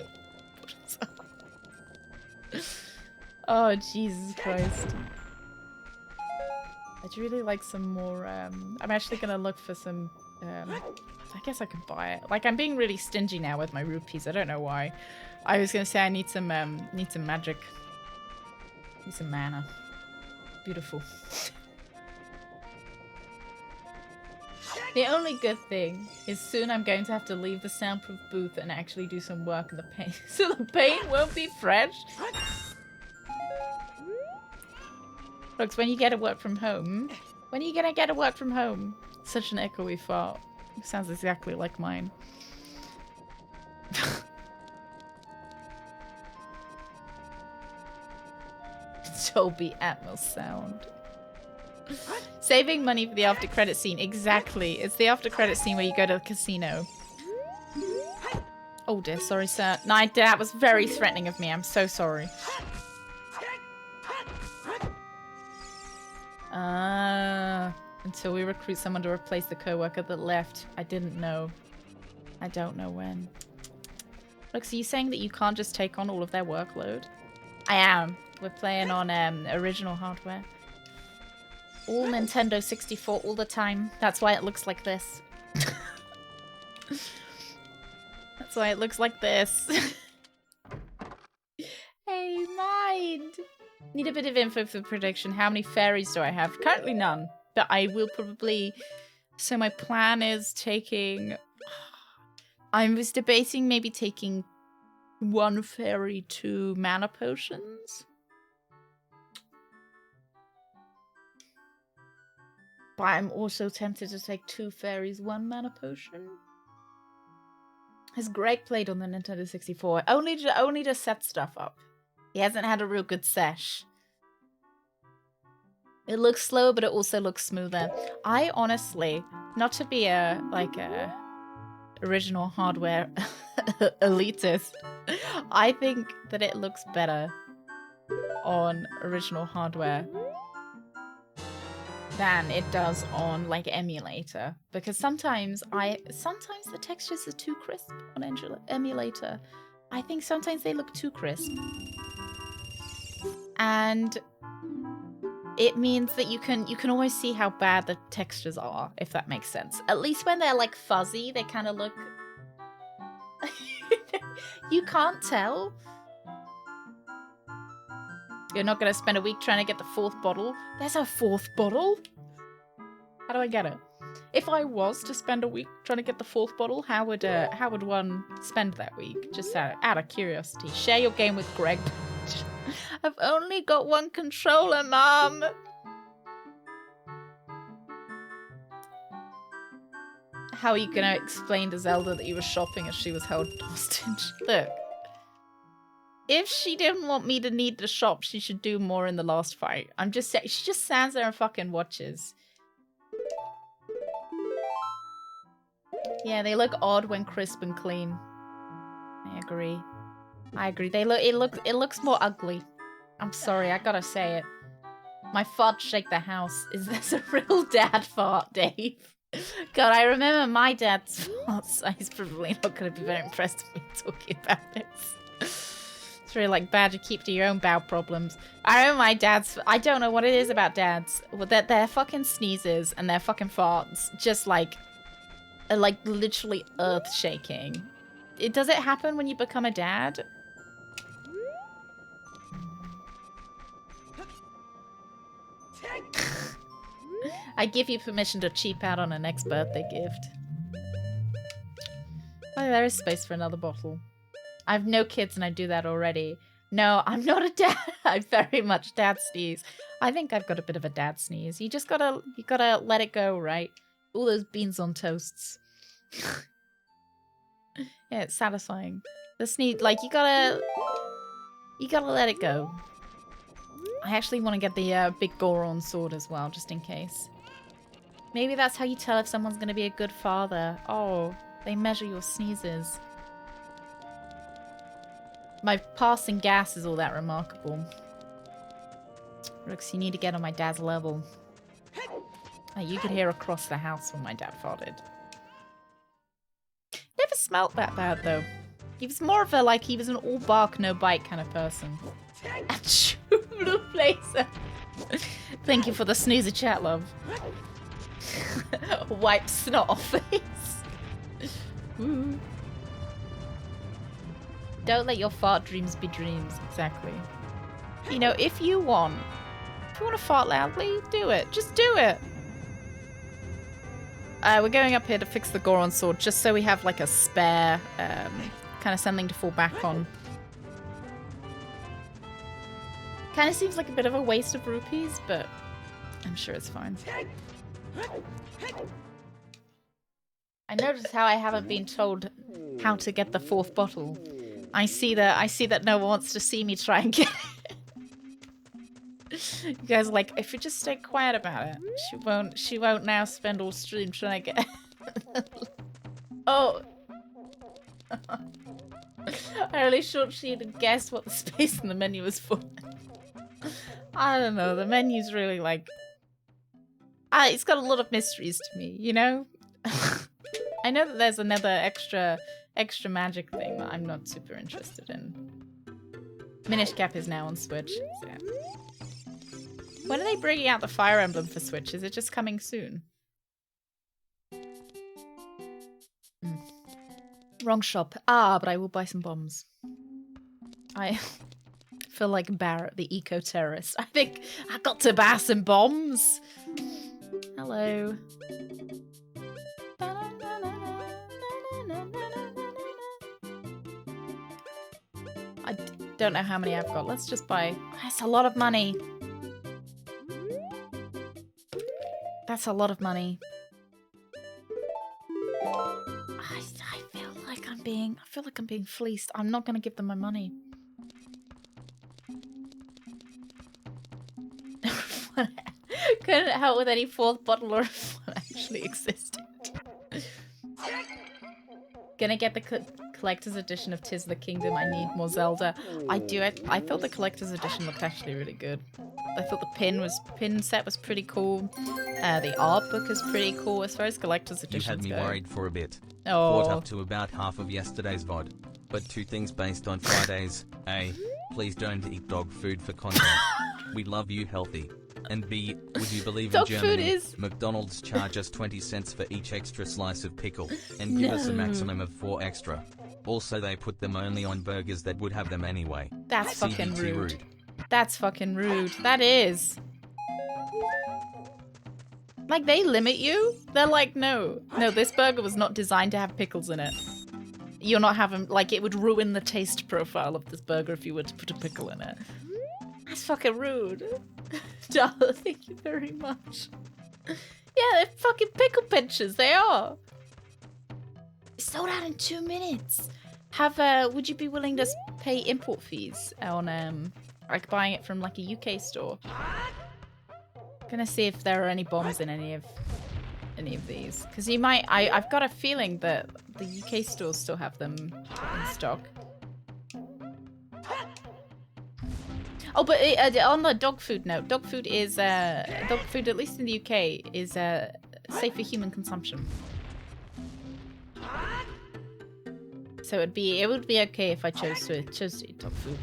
Oh, Jesus Christ. I'd really like some more, I'm actually gonna look for some, I guess I could buy it. Like, I'm being really stingy now with my rupees. I don't know why. I was gonna say I need some magic. Need some mana. Beautiful. The only good thing is soon I'm going to have to leave the soundproof booth and actually do some work in the paint. So the paint won't be fresh. Looks, when you get to work from home. When are you gonna get to work from home? Such an echoey fart. It sounds exactly like mine. Dolby Atmos sound. Saving money for the after credit scene. Exactly. It's the after credit scene where you go to the casino. Oh dear, sorry sir. No, that was very threatening of me. I'm so sorry. Until we recruit someone to replace the co-worker that left. I didn't know. I don't know when. Look, so you're saying that you can't just take on all of their workload? I am. We're playing on original hardware. All Nintendo 64 all the time. That's why it looks like this. That's why it looks like this. Hey, mind. Need a bit of info for prediction. How many fairies do I have? Currently none. But I will probably... So my plan is taking... I was debating maybe taking 1 fairy, 2 mana potions. But I'm also tempted to take 2 fairies, 1 mana potion. Has Greg played on the Nintendo 64? Only to set stuff up. He hasn't had a real good sesh. It looks slow, but it also looks smoother. I honestly, not to be a original hardware elitist, I think that it looks better on original hardware than it does on like emulator, because sometimes the textures are too crisp on emulator. I think sometimes they look too crisp, and it means that you can always see how bad the textures are, if that makes sense. At least when they're like fuzzy, they kind of look you can't tell. You're not going to spend a week trying to get the 4th bottle. There's a 4th bottle? How do I get it? If I was to spend a week trying to get the 4th bottle, how would one spend that week? Just out of curiosity. Share your game with Greg. I've only got 1 controller, Mom. How are you going to explain to Zelda that you were shopping as she was held hostage? Look. If she didn't want me to need to shop, she should do more in the last fight. I'm just saying, she just stands there and fucking watches. Yeah, they look odd when crisp and clean. I agree. I agree. It looks more ugly. I'm sorry, I gotta say it. My fart shake the house. Is this a real dad fart, Dave? God, I remember my dad's farts. He's probably not going to be very impressed with me talking about this. It's really like, Badger, keep to your own bowel problems. I remember my dad's... I don't know what it is about dads. That their fucking sneezes and their fucking farts just like literally earth-shaking. Does it happen when you become a dad? I give you permission to cheap out on a next birthday gift. Oh, there is space for another bottle. I have no kids and I do that already. No, I'm not a dad. I very much dad sneeze. I think I've got a bit of a dad sneeze. You gotta let it go, right? All those beans on toasts. Yeah, it's satisfying. The sneeze, like, you gotta let it go. I actually want to get the big Goron sword as well, just in case. Maybe that's how you tell if someone's going to be a good father. Oh, they measure your sneezes. My passing gas is all that remarkable. Rooks, you need to get on my dad's level. Oh, you could hear across the house when my dad farted. Never smelt that bad, though. He was more of a, like, he was an all bark, no bite kind of person. Blue blazer. Thank you for the snoozer chat, love. Wipe snot off face. Ooh. Don't let your fart dreams be dreams. Exactly. You know, if you want to fart loudly, do it. Just do it. We're going up here to fix the Goron sword, just so we have like a spare, kind of something to fall back on. Kind of seems like a bit of a waste of rupees, but I'm sure it's fine. I noticed how I haven't been told how to get the 4th bottle. I see that no one wants to see me try and get it. You guys are like, if you just stay quiet about it, she won't now spend all stream trying to get it. Oh. I really thought she'd guessed what the space in the menu was for. I don't know, the menu's really like... it's got a lot of mysteries to me, you know? I know that there's another extra magic thing that I'm not super interested in. Minish Cap is now on Switch. So yeah. When are they bringing out the Fire Emblem for Switch? Is it just coming soon? Wrong shop. Ah, but I will buy some bombs. I feel like Barrett, the eco-terrorist. I think I got to buy some bombs. Hello. I don't know how many I've got. Let's just buy... That's a lot of money. That's a lot of money. I feel like I'm being fleeced. I'm not gonna give them my money. Couldn't help with any 4th bottle or if one actually existed. Gonna get the collector's edition of Tis the Kingdom. I need more Zelda. I do. I thought the collector's edition looked actually really good. I thought the pin set was pretty cool. The art book is pretty cool. As far as collector's editions You had me go. worried for a bit. Oh. Caught up to about half of yesterday's VOD. But 2 things based on Fridays. A. Please don't eat dog food for content. We love you healthy. And B. Would you believe in Dog food Germany, is... McDonald's charge us 20 cents for each extra slice of pickle, and give us a maximum of 4 extra. Also they put them only on burgers that would have them anyway. That's fucking CBT rude. That's fucking rude. That is. Like, they limit you? They're like, no, this burger was not designed to have pickles in it. You're not having, like, it would ruin the taste profile of this burger if you were to put a pickle in it. That's fucking rude. Darla, thank you very much. Yeah, they're fucking pickle pinchers, they are. It's sold out in 2 minutes. Would you be willing to pay import fees on, like, buying it from, like, a UK store? Gonna see if there are any bombs in any of these, because you might. I've got a feeling that the UK stores still have them in stock. Oh, but on the dog food note, dog food is dog food, at least in the UK, is safe for human consumption. So it would be okay if I chose to eat dog food.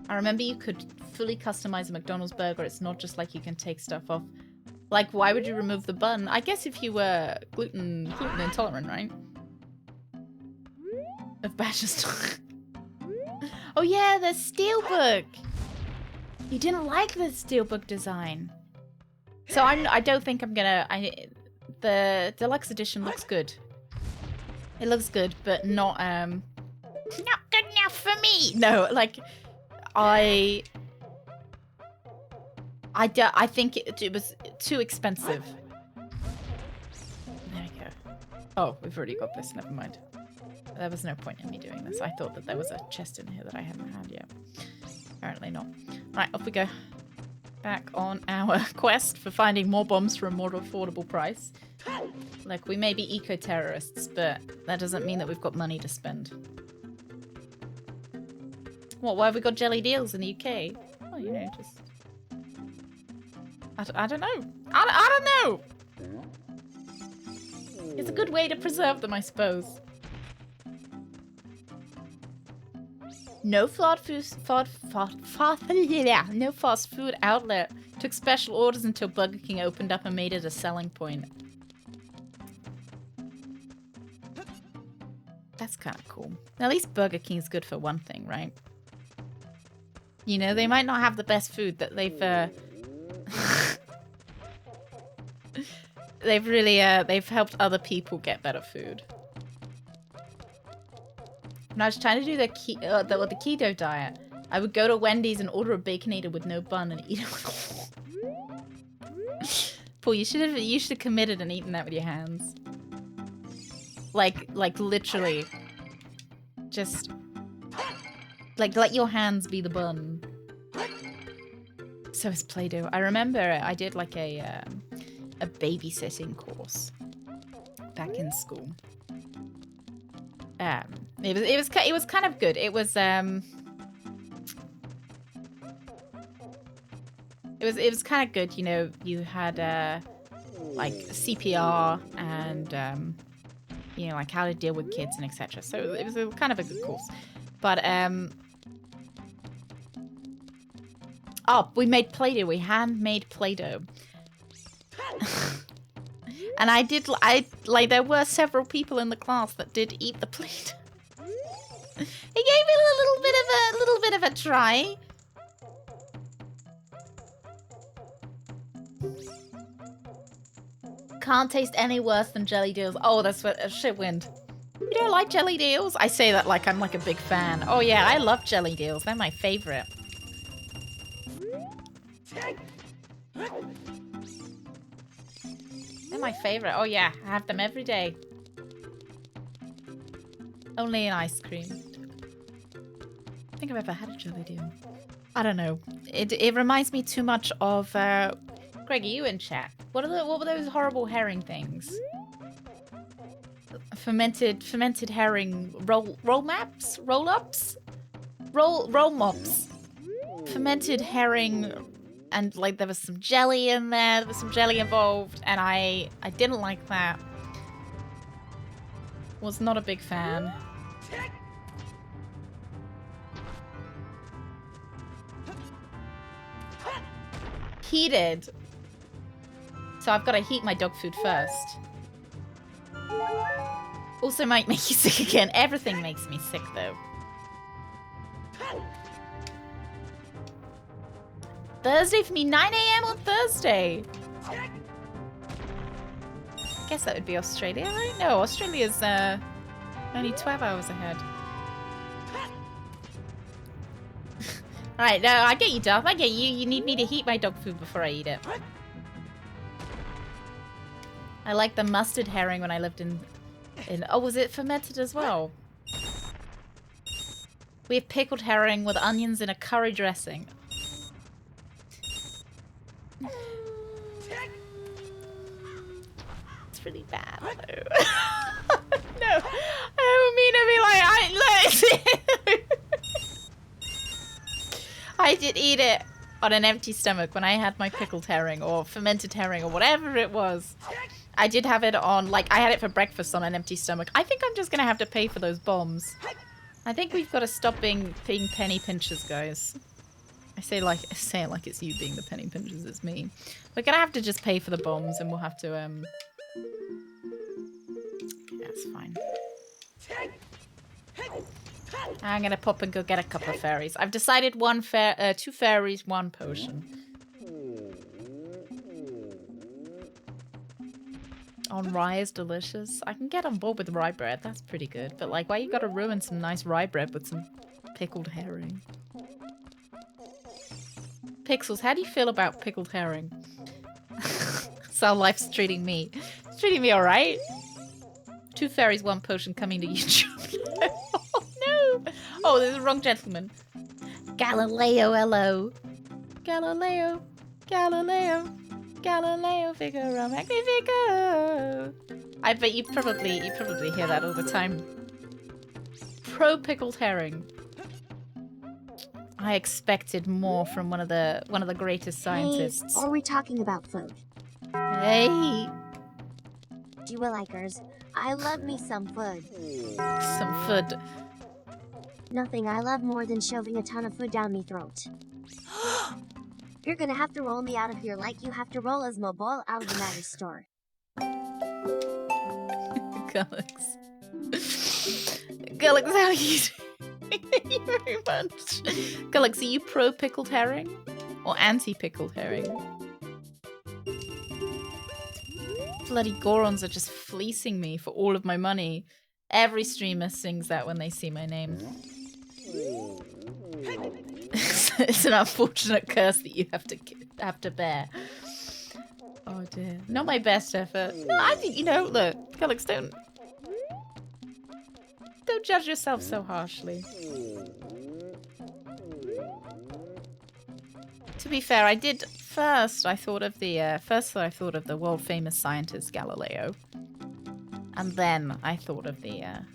I remember you could fully customize a McDonald's burger. It's not just like you can take stuff off. Like, why would you remove the bun? I guess if you were gluten intolerant, right? Of Badgertail. Oh yeah, the steelbook. You didn't like the steelbook design. So I don't think I'm gonna. The deluxe edition looks good. It looks good, but not good enough for me. No, like I think it was too expensive. There we go. Oh, we've already got this. Never mind. There was no point in me doing this. I thought that there was a chest in here that I hadn't had yet. Apparently not. Right, off we go. Back on our quest for finding more bombs for a more affordable price. Like, we may be eco-terrorists, but that doesn't mean that we've got money to spend. What, why have we got jelly deals in the UK? Well, you know, just... I don't know. I don't know! It's a good way to preserve them, I suppose. No fast food outlet took special orders until Burger King opened up and made it a selling point. That's kind of cool. At least Burger King's good for one thing, right? You know, they might not have the best food that they've they've really they've helped other people get better food. When I was trying to do the keto diet, I would go to Wendy's and order a Baconator with no bun and eat it with Paul, you should have committed and eaten that with your hands. Like literally. Just like let your hands be the bun. So is Play-Doh. I remember I did like a babysitting course back in school. It was kind of good. It was kind of good. You know, you had like CPR and you know, like how to deal with kids and etc. So it was kind of a good course. But oh, we made Play-Doh. We hand-made Play-Doh. And there were several people in the class that did eat the Play-Doh. It gave it a little bit of a try. Can't taste any worse than jelly deals. Oh, that's what shit wind. You don't like jelly deals? I say that like I'm like a big fan. Oh yeah, I love jelly deals. They're my favorite. They're my favorite. Oh yeah, I have them every day. Only in ice cream. I think I've ever had a jelly deal. I don't know. It reminds me too much of Greg, are you in chat? What were those horrible herring things? Fermented herring roll maps? Roll ups? Roll mops. Fermented herring, and like there was some jelly in there. There was some jelly involved, and I didn't like that. Was not a big fan. Heated. So I've got to heat my dog food first. Also might make you sick again. Everything makes me sick though. Thursday for me, 9 AM on Thursday. I guess that would be Australia, right? No, Australia's only 12 hours ahead. Alright, no, I get you, Duff. I get you. You need me to heat my dog food before I eat it. I liked the mustard herring when I lived in... Oh, was it fermented as well? We have pickled herring with onions in a curry dressing. It's really bad, though. No, I don't mean to be like... I did eat it on an empty stomach when I had my pickled herring or fermented herring or whatever it was. I did have it on, like, I had it for breakfast on an empty stomach. I think I'm just going to have to pay for those bombs. I think we've got to stop being penny pinchers, guys. I say it like it's you being the penny pinchers, it's me. We're going to have to just pay for the bombs and we'll have to, that's fine. I'm going to pop and go get a couple of fairies. I've decided 2 fairies, 1 potion. On rye is delicious. I can get on board with rye bread. That's pretty good. But like, why you gotta ruin some nice rye bread with some pickled herring? Pixels, how do you feel about pickled herring? That's how life's treating me. It's treating me alright. 2 fairies, 1 potion coming to YouTube. Oh no! Oh, there's the wrong gentleman. Galileo, hello. Galileo. Galileo. Galileo Figaro Magnifico. I bet you probably hear that all the time. Pro pickled herring. I expected more from one of the greatest scientists. Hey, are we talking about food? Hey, Jewel-likers, I love me some food. some food. Nothing I love more than shoving a ton of food down me throat. You're gonna have to roll me out of here like you have to roll Asmo Ball out of the Matter store. Gulix. Gulix, how are you doing? Thank you very much. Gulix, are you pro pickled herring or anti pickled herring? Bloody Gorons are just fleecing me for all of my money. Every streamer sings that when they see my name. It's an unfortunate curse that you have to bear. Oh dear. Not my best effort. No, I think, you know, look, Gulix, don't judge yourself so harshly. To be fair, I did first I thought of the world famous scientist Galileo. And then I thought of the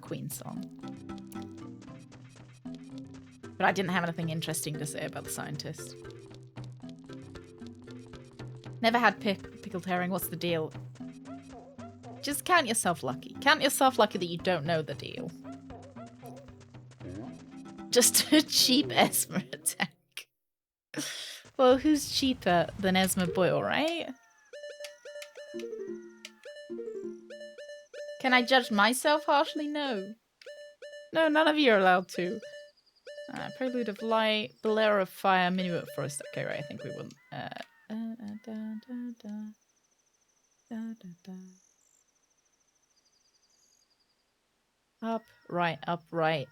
Queen song. But I didn't have anything interesting to say about the scientist. Never had pickled herring. What's the deal? Just count yourself lucky. Count yourself lucky that you don't know the deal. Just a cheap Esmer attack. Well, who's cheaper than Esmer Boyle, right? Can I judge myself harshly? No. No, none of you are allowed to. Prelude of Light, Bolero of Fire, Minuet of Frost. Okay, right, I think we wouldn't. Up, right,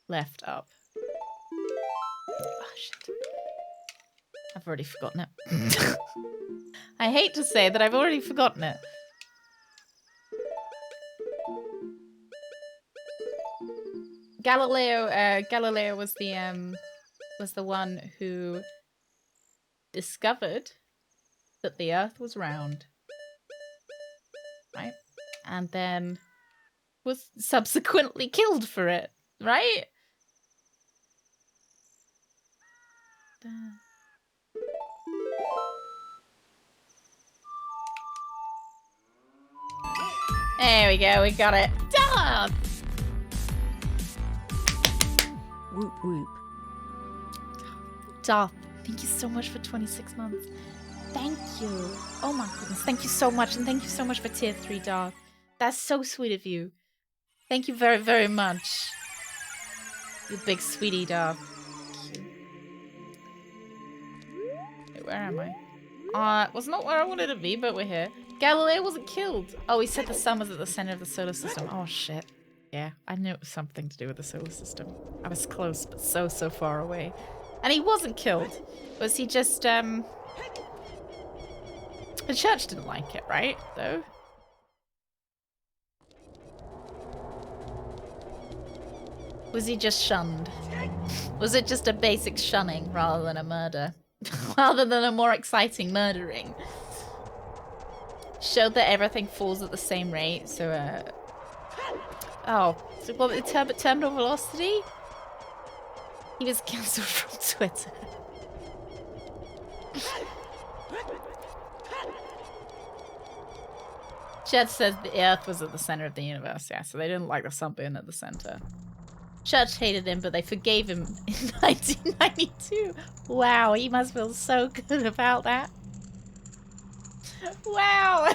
left, up. Oh, shit. I've already forgotten it. I hate to say that I've already forgotten it. Galileo was the one who discovered that the Earth was round, right? And then was subsequently killed for it, right? There we go, we got it. Done! Whoop whoop. Darth, thank you so much for 26 months. Thank you. Oh my goodness, thank you so much. And thank you so much for tier 3, Darth. That's so sweet of you. Thank you very, very much. You big sweetie, Darth. Wait, where am I? Was not where I wanted to be, but we're here. Galileo wasn't killed. Oh, he said the sun was at the center of the solar system. Oh, shit. Yeah, I knew it was something to do with the solar system. I was close, but so far away. And he wasn't killed. Was he just, The church didn't like it, right? Though? Was he just shunned? Was it just a basic shunning rather than a murder? Rather than a more exciting murdering? Showed that everything falls at the same rate, so, Oh, so what, the terminal velocity? He was cancelled from Twitter. Church says the Earth was at the center of the universe, yeah, so they didn't like the sun being at the center. Church hated him, but they forgave him in 1992. Wow, he must feel so good about that. Wow.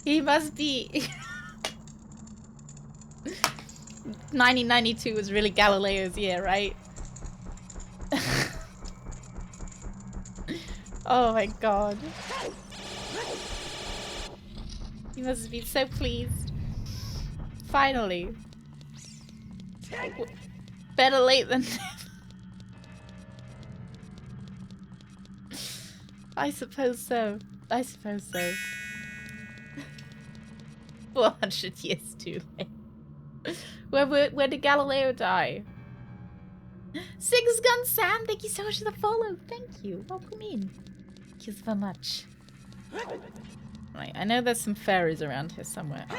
He must be... 1992 was really Galileo's year, right? Oh my god. He must have been so pleased. Finally. Better late than never. I suppose so. I suppose so. 400 years too late. Where did Galileo die? Six Gun Sam, thank you so much for the follow. Thank you. Welcome in. Thank you so much. Right, I know there's some fairies around here somewhere. Oh,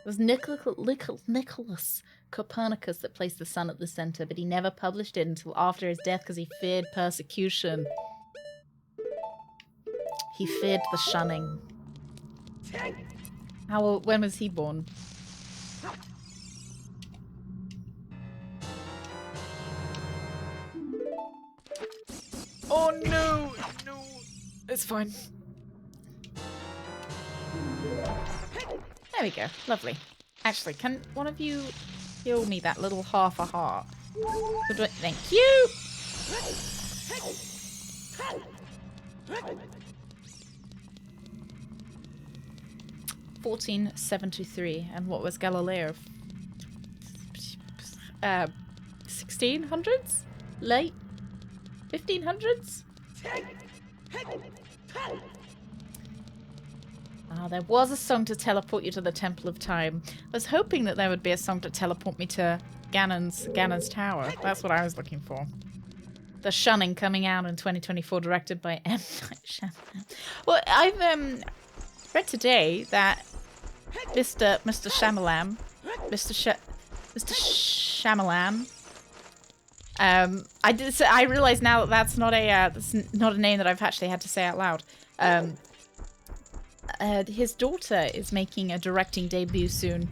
it was Nicholas Copernicus that placed the sun at the center, but he never published it until after his death because he feared persecution. He feared the shunning. When was he born? Oh no! No! It's fine. There we go. Lovely. Actually, can one of you heal me that little half a heart? Thank you! 1473. And what was Galileo? 1600s? Late 1500s? Ah, there was a song to teleport you to the Temple of Time. I was hoping that there would be a song to teleport me to Ganon's Tower. That's what I was looking for. The Shunning coming out in 2024, directed by M. Night Shyamalan. Well, I've read today that Mr. Shyamalan, I realize now that that's not a name that I've actually had to say out loud. His daughter is making a directing debut soon.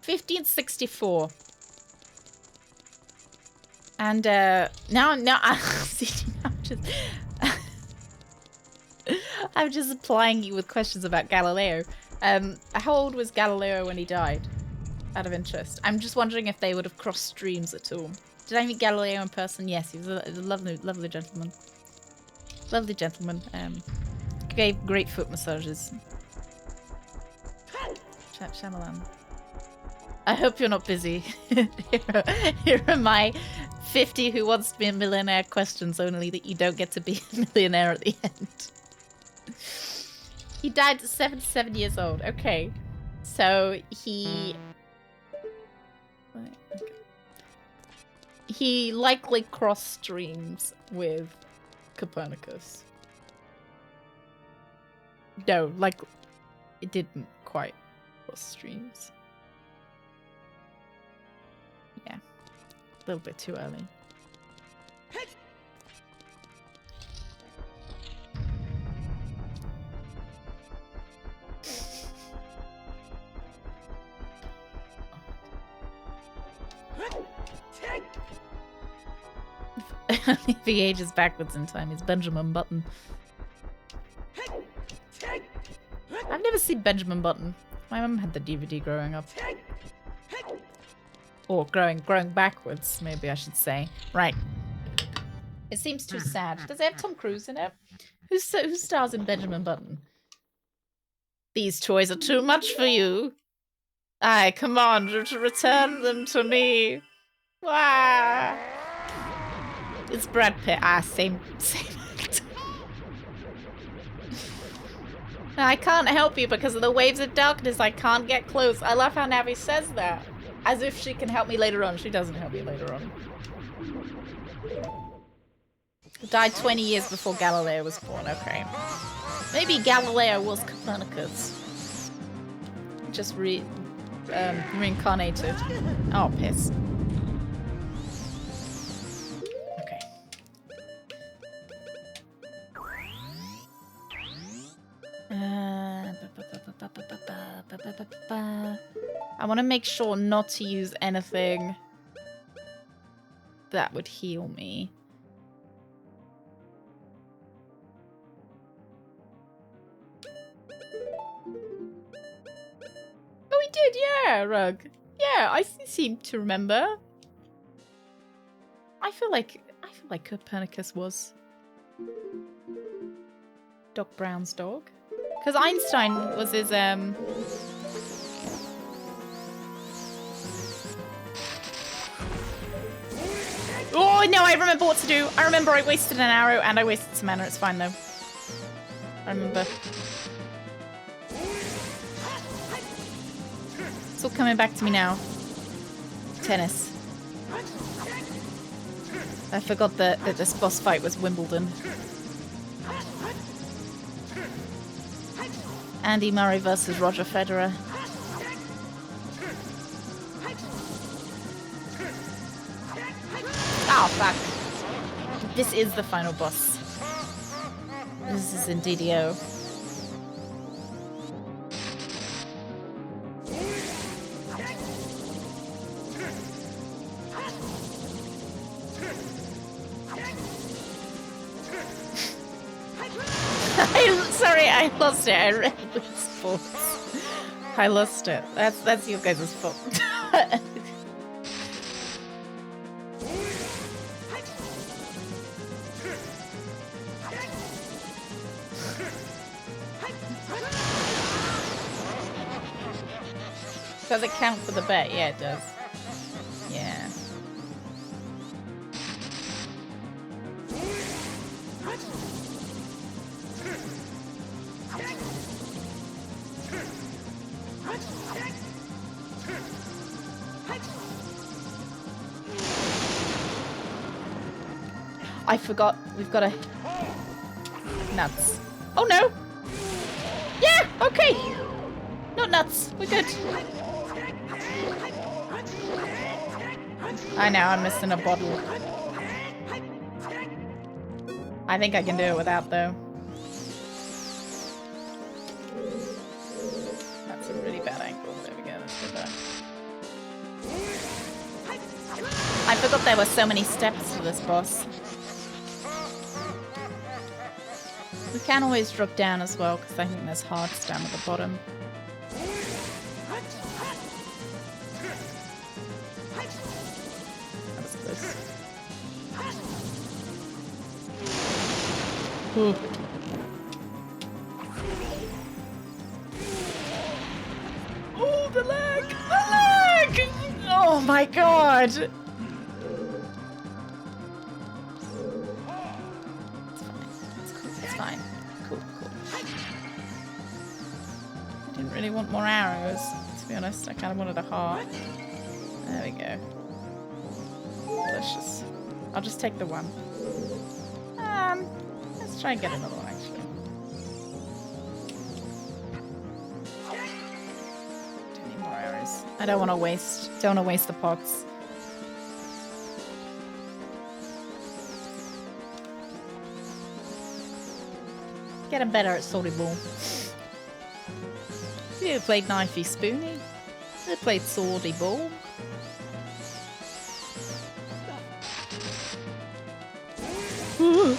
1564. And now I'm just applying you with questions about Galileo. How old was Galileo when he died? Out of interest. I'm just wondering if they would have crossed streams at all. Did I meet Galileo in person? Yes, he was a lovely gentleman. Lovely gentleman. Gave great foot massages. Shyamalan. I hope you're not busy. Here are my 50 who wants to be a millionaire questions, only that you don't get to be a millionaire at the end. He died at 77 years old. Okay. So he likely crossed streams with Copernicus. No, like it didn't quite cross streams. Yeah. A little bit too early. If he ages backwards in time, he's Benjamin Button. I've never seen Benjamin Button. My mum had the DVD growing up. Or growing backwards, maybe I should say. Right. It seems too sad. Does it have Tom Cruise in it? Who stars in Benjamin Button? These toys are too much for you. Aye, come on, return them to me. Wah. It's Brad Pitt. Ah, same actor. I can't help you because of the waves of darkness. I can't get close. I love how Navi says that. As if she can help me later on. She doesn't help me later on. Died 20 years before Galileo was born. Okay. Maybe Galileo was Copernicus. just reincarnated. Oh, piss. Okay. I want to make sure not to use anything that would heal me. Oh, we did, yeah, Rug. Yeah, I seem to remember. I feel like Copernicus was Doc Brown's dog. Because Einstein was his, Oh, no, I remember what to do. I remember I wasted an arrow and I wasted some mana. It's fine, though. I remember. It's all coming back to me now. Tennis. I forgot that this boss fight was Wimbledon. Andy Murray versus Roger Federer. Oh, fuck. This is the final boss. This is indeedio. Sorry, I lost it. I read sports. I lost it. That's your guys' fault. Does it count for the bet? Yeah, it does. Yeah. I forgot. We've got a... Nuts. Oh, no! Yeah! Okay! Not nuts. We're good. I know, I'm missing a bottle. I think I can do it without, though. That's a really bad angle. There we go. Let's go back. I forgot there were so many steps to this boss. We can always drop down as well, because I think there's hearts down at the bottom. That was close. Ooh. Oh, the lag! The lag! Oh my god! Really want more arrows, to be honest. I kind of wanted a heart. There we go. Delicious. I'll just take the one. Let's try and get another one, actually. Do need more arrows. I don't want to waste the pots. Getting better at Salty Ball. You played Knifey Spoony. You played Swordy Ball. Ooh.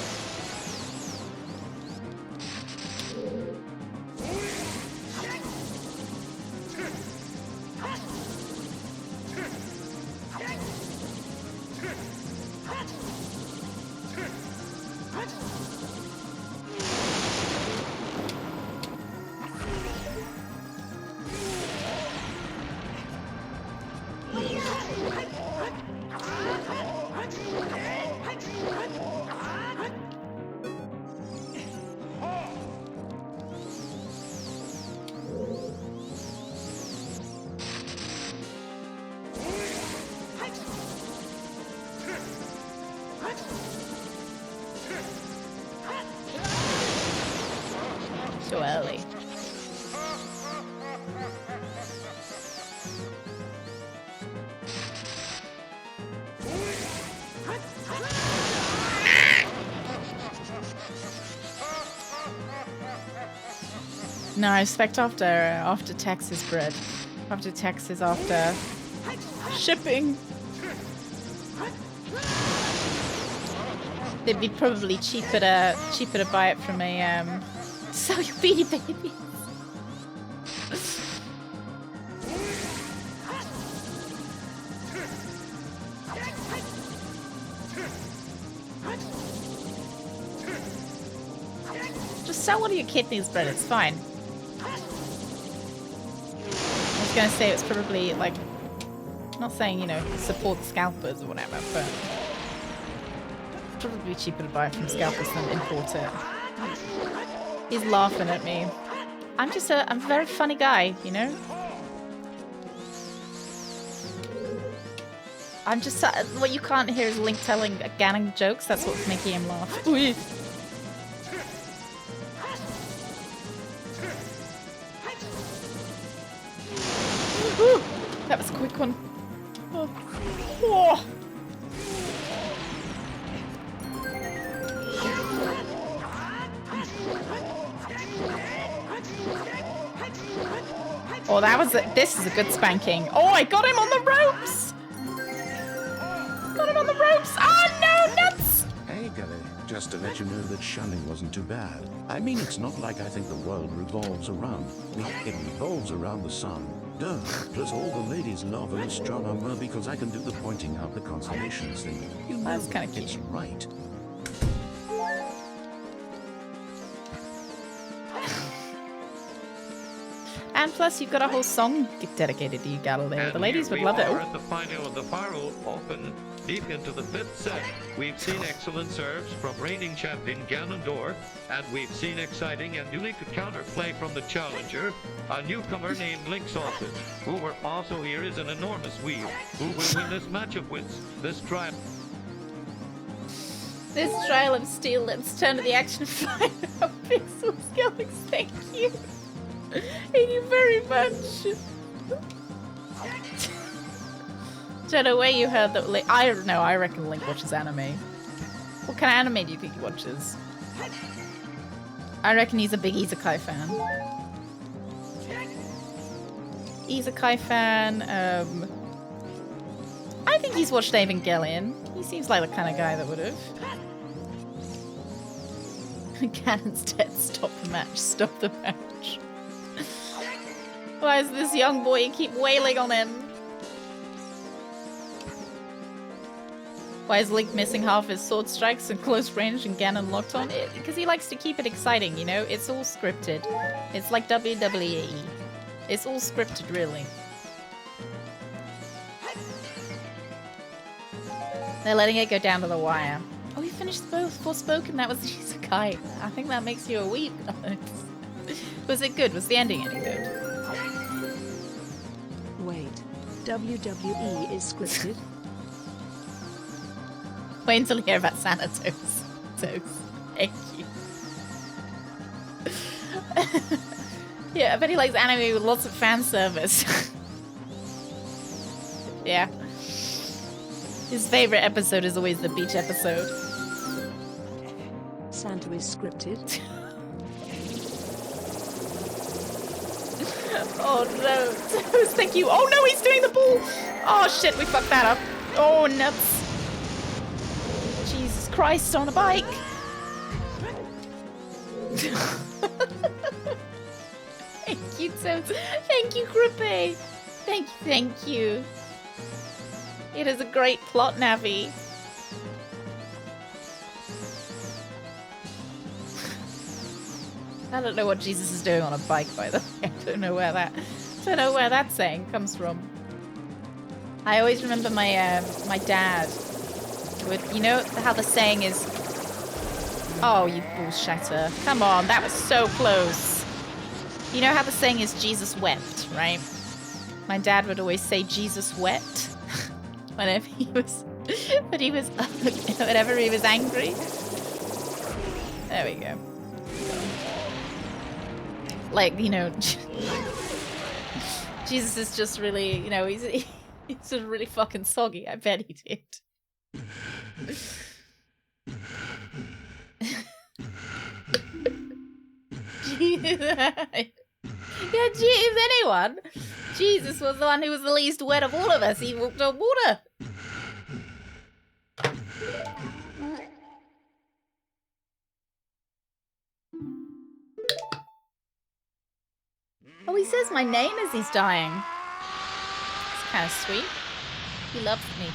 Too early. No, I expect after Texas bread. After Texas, after shipping. It'd be probably cheaper to buy it from a sell your Beanie Babies. Just sell one of your kidneys, bread. It's fine. I was gonna say it's probably like, not saying, you know, support scalpers or whatever, but it's probably cheaper to buy it from scalpers than import it. He's laughing at me. I'm a very funny guy, you know? I'm just, what you can't hear is Link telling Ganon jokes. That's what's making him laugh. Ooh. Ooh, that was a quick one. Oh. Oh. Oh, this is a good spanking. Oh, I got him on the ropes! Got him on the ropes! Oh, no, nuts! Hey, Gully, just to let you know that shunning wasn't too bad. I mean, it's not like I think the world revolves around me. It revolves around the sun. Duh. Plus, all the ladies love an astronomer because I can do the pointing out the constellations thing. You know, that's kind of cute. It's right. And plus, you've got a whole song dedicated to you, Galileo. The ladies would love it. At the final of the Faro Open, deep into the 5th set, we've seen excellent serves from reigning champion Ganon, and we've seen exciting and unique counterplay from the challenger, a newcomer named Link Sausage, who we're also here is an enormous weave. Who will win this match of wits? This trial of steel. Let's turn to the action final of Pixel Skillix. Thank you. Thank you very much. Don't know where you heard that. I don't know. I reckon Link watches anime. What kind of anime do you think he watches? I reckon he's a big Isekai fan. Isekai fan. I think he's watched Evangelion. He seems like the kind of guy that would have. Ganon's dead. Stop the match. Stop the match. Why is this young boy you keep wailing on him? Why is Link missing half his sword strikes in close range and Ganon locked on? Because he likes to keep it exciting, you know? It's all scripted. It's like WWE. It's all scripted, really. They're letting it go down to the wire. Oh, you finished both Forspoken. That was Isekai. I think that makes you a weep. Was it good? Was the ending any good? Wait, WWE is scripted? Wait until you hear about Sanatos. Thank you. Yeah, I bet he likes anime with lots of fan service. Yeah. His favorite episode is always the beach episode. Santa is scripted? Oh no. Thank you. Oh no, he's doing the ball. Oh shit, we fucked that up. Oh nuts. Jesus Christ, on a bike. Thank you, Toads. Thank you, Grippe. Thank you. It is a great plot, Navi. I don't know what Jesus is doing on a bike, by the way. I don't know where that saying comes from. I always remember my my dad would, you know how the saying is, oh, you bullshitter. Come on, that was so close. You know how the saying is Jesus wept, right? My dad would always say Jesus wept whenever he was whenever he was angry. There we go. Like, you know, Jesus is just really, you know, he's just really fucking soggy. I bet he did. Yeah, if anyone, Jesus was the one who was the least wet of all of us. He walked on water. Oh, he says my name as he's dying. It's kind of sweet. He loves me.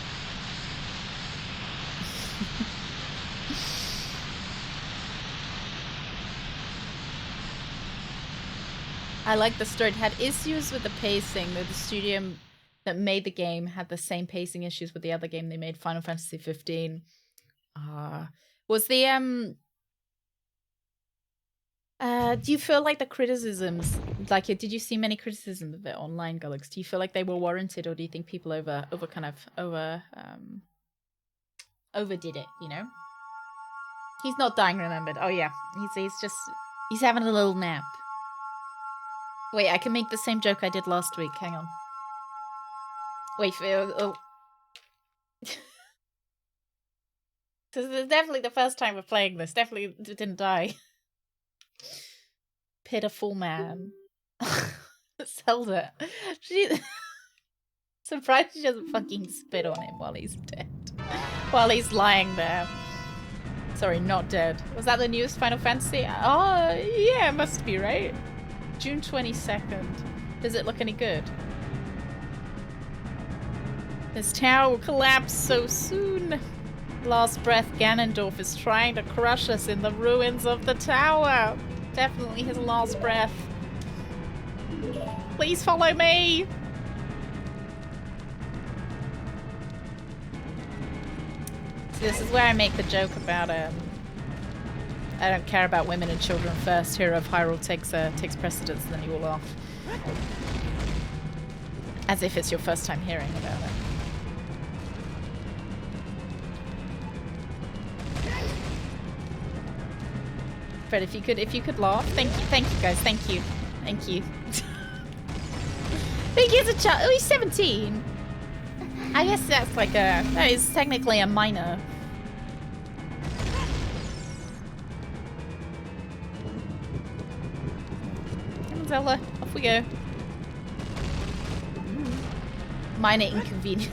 I like the story. It had issues with the pacing. The studio that made the game had the same pacing issues with the other game they made, Final Fantasy 15. Was the do you feel like the criticisms, like, did you see many criticisms of it online, Gullux? Do you feel like they were warranted, or do you think people overdid it? You know, he's not dying, remembered. Oh yeah, he's having a little nap. Wait, I can make the same joke I did last week. Hang on. Wait, oh. This is definitely the first time we're playing this. Definitely didn't die. Pitiful man. Zelda. Surprised she doesn't fucking spit on him while he's dead. While he's lying there. Sorry, not dead. Was that the newest Final Fantasy? Oh, yeah, it must be, right? June 22nd. Does it look any good? This tower will collapse so soon. Last breath, Ganondorf is trying to crush us in the ruins of the tower. Definitely his last breath. Please follow me. So this is where I make the joke about I don't care about women and children first. Hero of Hyrule takes precedence, and then you all laugh. As if it's your first time hearing about it. Fred, if you could laugh. Thank you guys, thank you. I think he's a child. Oh, he's 17. I guess that's like that is technically a minor. Come on, Zelda, off we go. Minor inconvenience.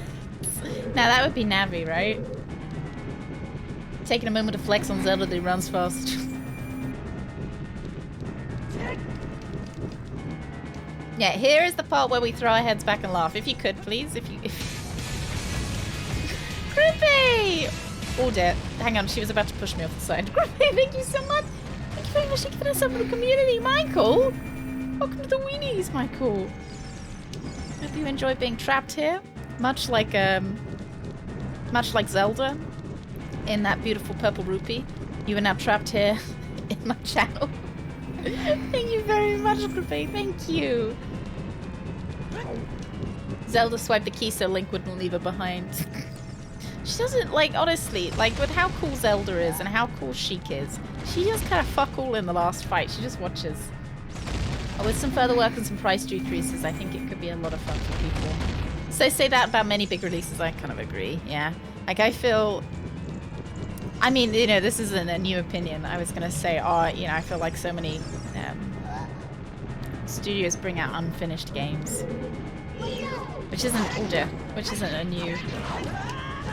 Now that would be Navi, right? Taking a moment to flex on Zelda that he runs fast. Yeah, here is the part where we throw our heads back and laugh. If you could, please. Grippy! Oh dear. Hang on, she was about to push me off the side. Grippy, thank you so much. Thank you very much for giving us up in the community, Michael. Welcome to the Weenies, Michael. Hope you enjoy being trapped here. Much like Zelda in that beautiful purple rupee. You are now trapped here in my channel. Thank you very much, Grippy. Thank you. Zelda swiped the key so Link wouldn't leave her behind. She doesn't, like, honestly, like, with how cool Zelda is and how cool Sheik is, she just kind of fuck all in the last fight. She just watches. With some further work and some price decreases, I think it could be a lot of fun for people. So say that about many big releases, I kind of agree, yeah. Like, I feel... I mean, you know, this isn't a new opinion. I was going to say, you know, I feel like so many studios bring out unfinished games. Which isn't a new...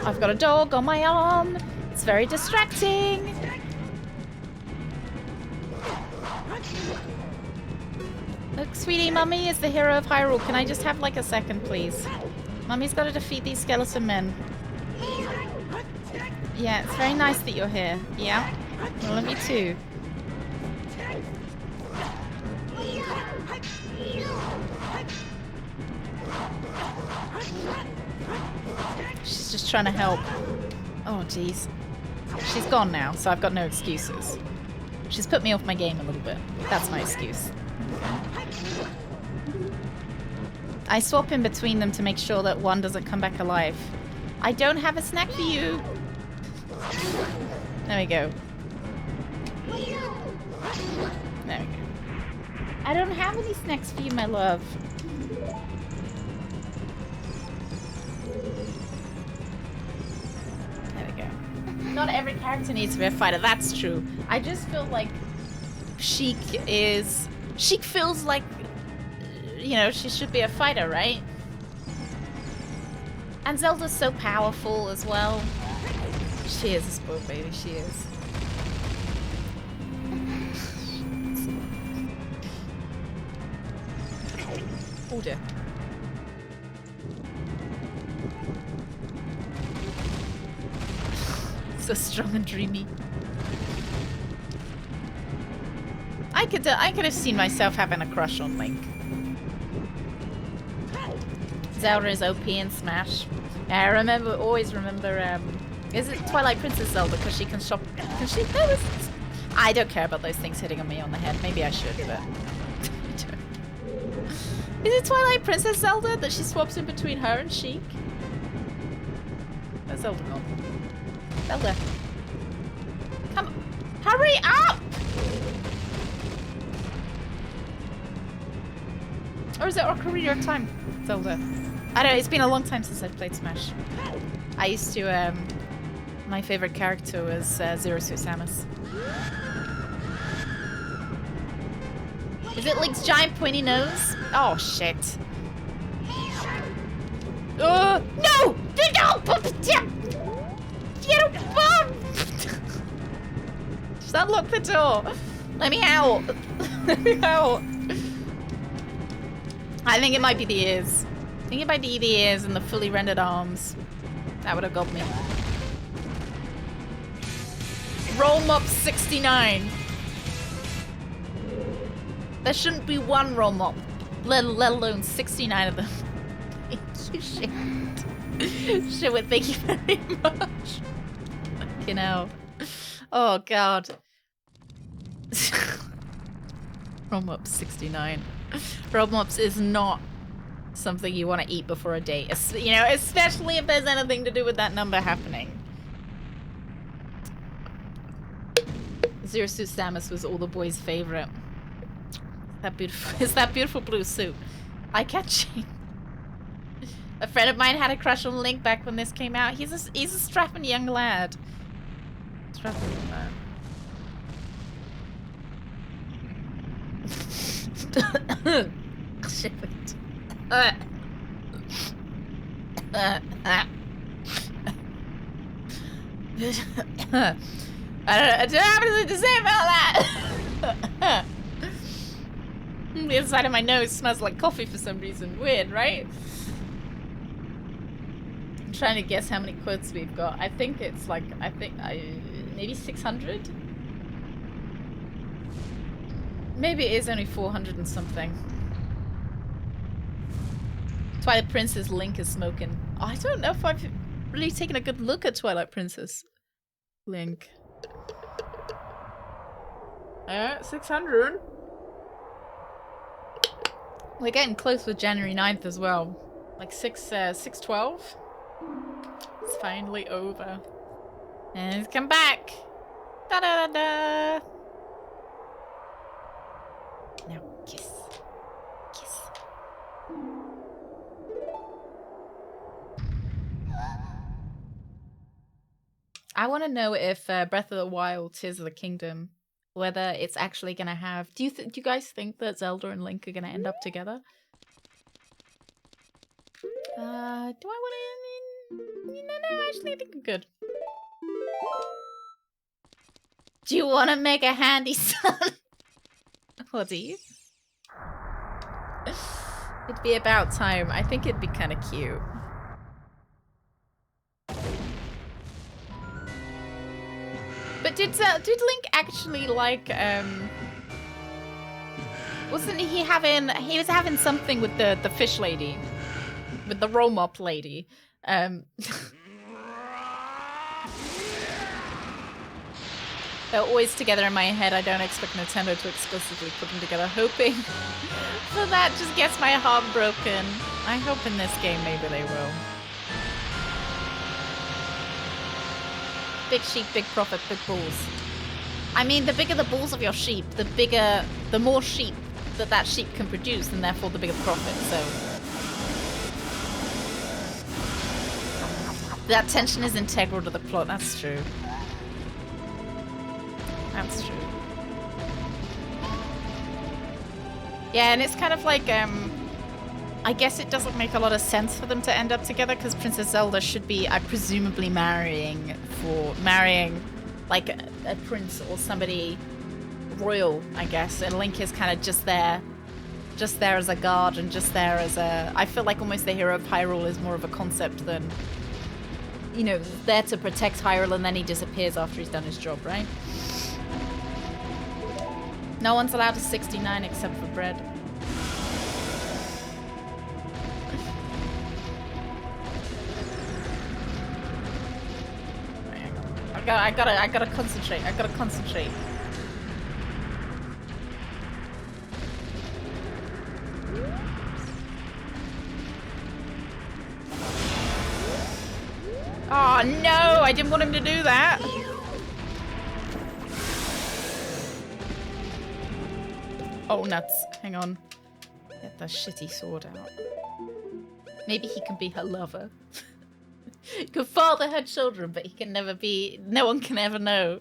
I've got a dog on my arm. It's very distracting. Look, sweetie, Mummy is the hero of Hyrule. Can I just have like a second, please? Mummy's got to defeat these skeleton men. Yeah, it's very nice that you're here. Yeah? I love you too. She's just trying to help. Oh, jeez. She's gone now, so I've got no excuses. She's put me off my game a little bit. That's my excuse. I swap in between them to make sure that one doesn't come back alive. I don't have a snack for you. There we go. There we go. I don't have any snacks for you, my love. There we go. Not every character needs to be a fighter, that's true. I just feel like Sheik feels like you know, she should be a fighter, right? And Zelda's so powerful as well. She is a spoiled baby, she is. Oh dear. So strong and dreamy. I could have seen myself having a crush on Link. Zelda is OP in Smash. I always remember, is it Twilight Princess Zelda? Because she can shop. Can she? No, I don't care about those things hitting on me on the head. Maybe I should, but. Is it Twilight Princess Zelda that she swaps in between her and Sheik? Where's Zelda gone? Zelda. Come on. Hurry up! Or is it Ocarina of Time Zelda? I don't know, it's been a long time since I've played Smash. I used to, my favorite character was Zero Suit Samus. Is it Link's giant pointy nose? Oh, shit. No! No! Just unlock the door. Let me out. Let me out. I think it might be the ears. I think it might be the ears and the fully rendered arms. That would have got me. Roll Mop 69. There shouldn't be one roll mop, let alone 69 of them. Thank you, shit. Shit, thank you very much. Fucking hell. Oh, God. Roll mop 69. Roll mops is not something you want to eat before a date. You know, especially if there's anything to do with that number happening. Zero Suit Samus was all the boys' favorite. That beautiful, it's that beautiful blue suit. Eye-catching. A friend of mine had a crush on Link back when this came out. He's a strapping young lad. Strapping young lad. Shit. I don't have anything to say about that. The inside of my nose smells like coffee for some reason. Weird, right? I'm trying to guess how many quotes we've got. I think it's like, maybe 600? Maybe it is only 400 and something. Twilight Princess Link is smoking. Oh, I don't know if I've really taken a good look at Twilight Princess Link. 600? We're getting close with January 9th as well. Like 6/12. It's finally over. And it's come back. Da da da da. Now kiss. Kiss. I want to know if Breath of the Wild, Tears of the Kingdom, whether it's actually gonna have. Do you guys think that Zelda and Link are gonna end up together? Do I want to? No, actually, I think I'm good. Do you want to make a handy son? Or do you? It'd be about time. I think it'd be kind of cute. But did Link actually like wasn't he having was having something with the fish lady, with the roll mop lady? They're always together in my head. I don't expect Nintendo to explicitly put them together. Hoping for that just gets my heart broken. I hope in this game maybe they will. Big sheep, big profit, big balls. I mean, the bigger the balls of your sheep, the more sheep that sheep can produce, and therefore the bigger the profit. So that tension is integral to the plot. That's true. That's true. Yeah, and it's kind of like I guess it doesn't make a lot of sense for them to end up together because Princess Zelda should be, presumably marrying like a prince or somebody royal, I guess. And Link is kind of just there as a guard and just there as a... I feel like almost the hero of Hyrule is more of a concept than, you know, there to protect Hyrule and then he disappears after he's done his job, right? No one's allowed a 69 except for bread. I gotta concentrate. I gotta concentrate. Oh no! I didn't want him to do that. Oh nuts! Hang on. Get the shitty sword out. Maybe he can be her lover. He could father her children, but he can never be... No one can ever know.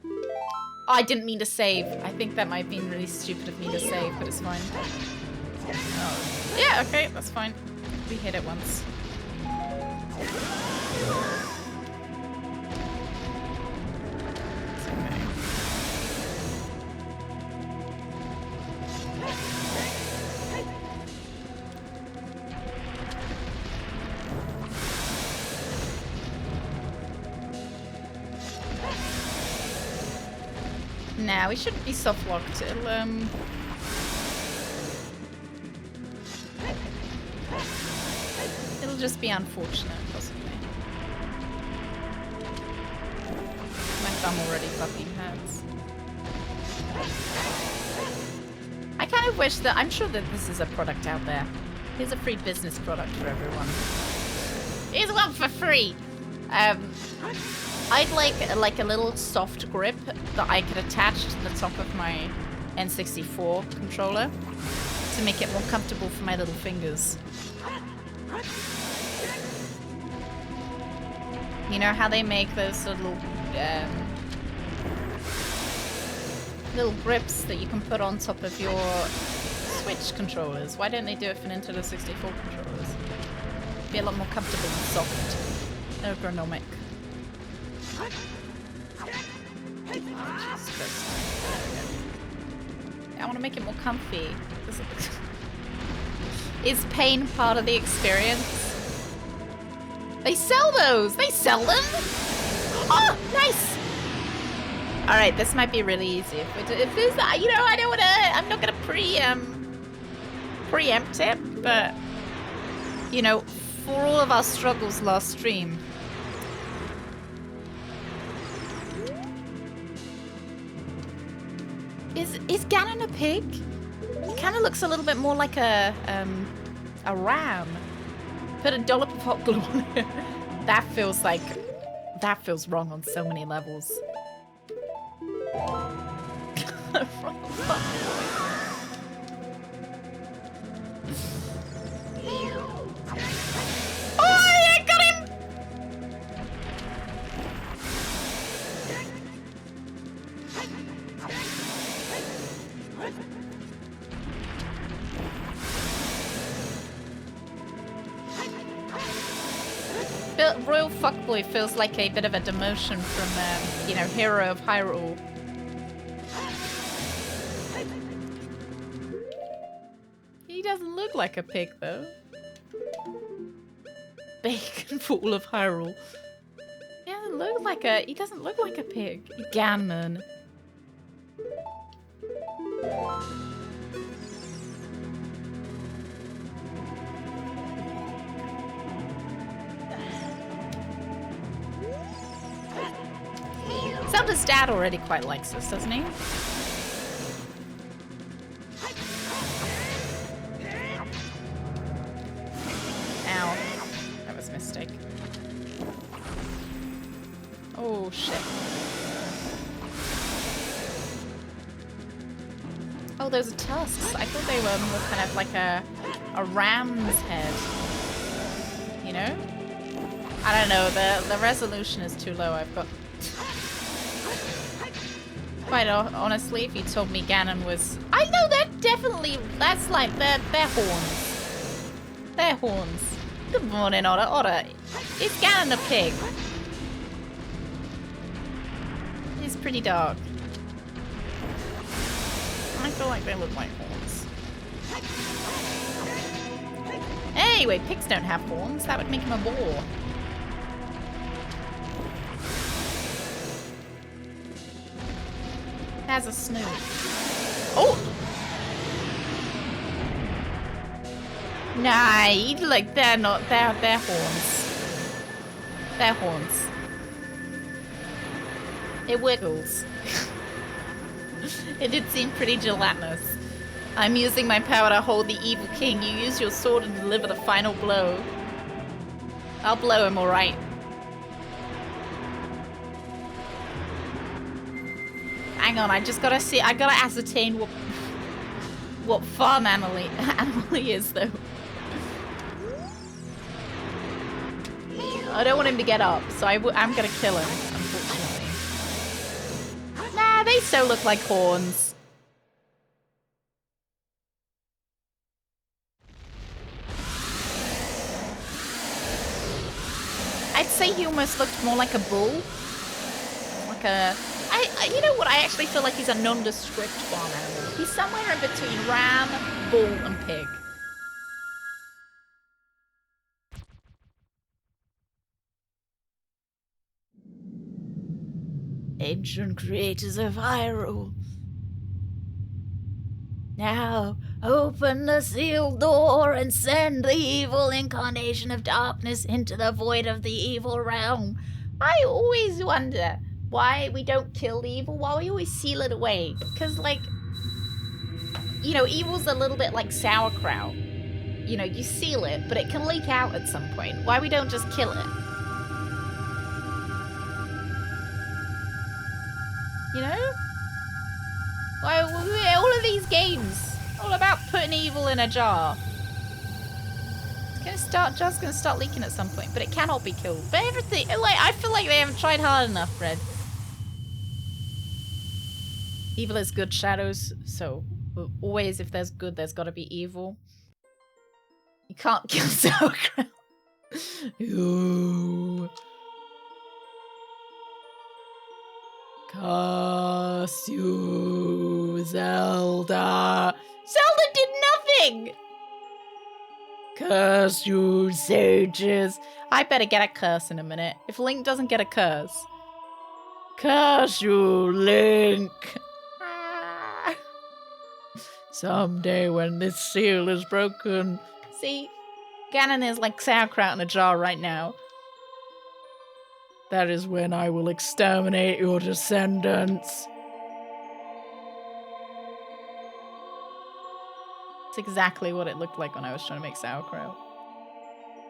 Oh, I didn't mean to save. I think that might have been really stupid of me to save, but it's fine. Oh. Yeah, okay, that's fine. We hit it once. It's okay. Nah, we shouldn't be soft locked. It'll just be unfortunate, possibly. My thumb already fucking hurts. I kind of wish that... I'm sure that this is a product out there. Here's a free business product for everyone. Here's one for free! I'd like a little soft grip that I could attach to the top of my N64 controller to make it more comfortable for my little fingers. You know how they make those little grips that you can put on top of your Switch controllers? Why don't they do it for Nintendo 64 controllers? It'd be a lot more comfortable and soft. Ergonomic. I want to make it more comfy. Is pain part of the experience? They sell those! They sell them! Oh, nice! Alright, this might be really easy. If there's that, you know, I don't want to... I'm not going to preempt it, but... You know, for all of our struggles last stream... Is Ganon a pig? He kind of looks a little bit more like a ram. Put a dollop of hot glue on it. That feels wrong on so many levels. Oh, I got him! Royal Fuckboy feels like a bit of a demotion from, you know, Hero of Hyrule. He doesn't look like a pig, though. Bacon Fool of Hyrule. He doesn't look like a pig. Ganon. Zelda's dad already quite likes this, doesn't he? Ow. That was a mistake. Oh, shit. Oh, those are tusks. I thought they were more kind of like a ram's head. You know? I don't know. The resolution is too low. I've got... Quite honestly, if you told me Ganon was... I know that definitely, that's like, they're horns. They're horns. Good morning, Otter. Otter, it's Ganon the pig. It's pretty dark. I feel like they look like horns. Anyway, pigs don't have horns. That would make him a boar. Has a snoot. Oh! Nah, like they're not. They're horns. They're horns. It wiggles. It did seem pretty gelatinous. I'm using my power to hold the evil king. You use your sword and deliver the final blow. I'll blow him, alright. Hang on, I just gotta see. I gotta ascertain what farm animal he is, though. I don't want him to get up, so I'm gonna kill him, unfortunately. Nah, they still look like horns. I'd say he almost looked more like a bull. Like a... you know what? I actually feel like he's a nondescript farm animal. He's somewhere in between ram, bull, and pig. Ancient creators of Hyrule. Now, open the sealed door and send the evil incarnation of darkness into the void of the evil realm. I always wonder why we don't kill the evil, why we always seal it away. Because, like, you know, evil's a little bit like sauerkraut. You know, you seal it, but it can leak out at some point. Why we don't just kill it? You know? Why all of these games all about putting evil in a jar? It's just gonna start leaking at some point, but it cannot be killed. But everything, like, I feel like they haven't tried hard enough, Red. Evil is good, shadows. So always, if there's good, there's got to be evil. You can't kill sauerkraut. Ooh. Curse you, Zelda. Zelda did nothing. Curse you, sages. I better get a curse in a minute. If Link doesn't get a curse. Curse you, Link. Someday when this seal is broken. See, Ganon is like sauerkraut in a jar right now. That is when I will exterminate your descendants. It's exactly what it looked like when I was trying to make sauerkraut.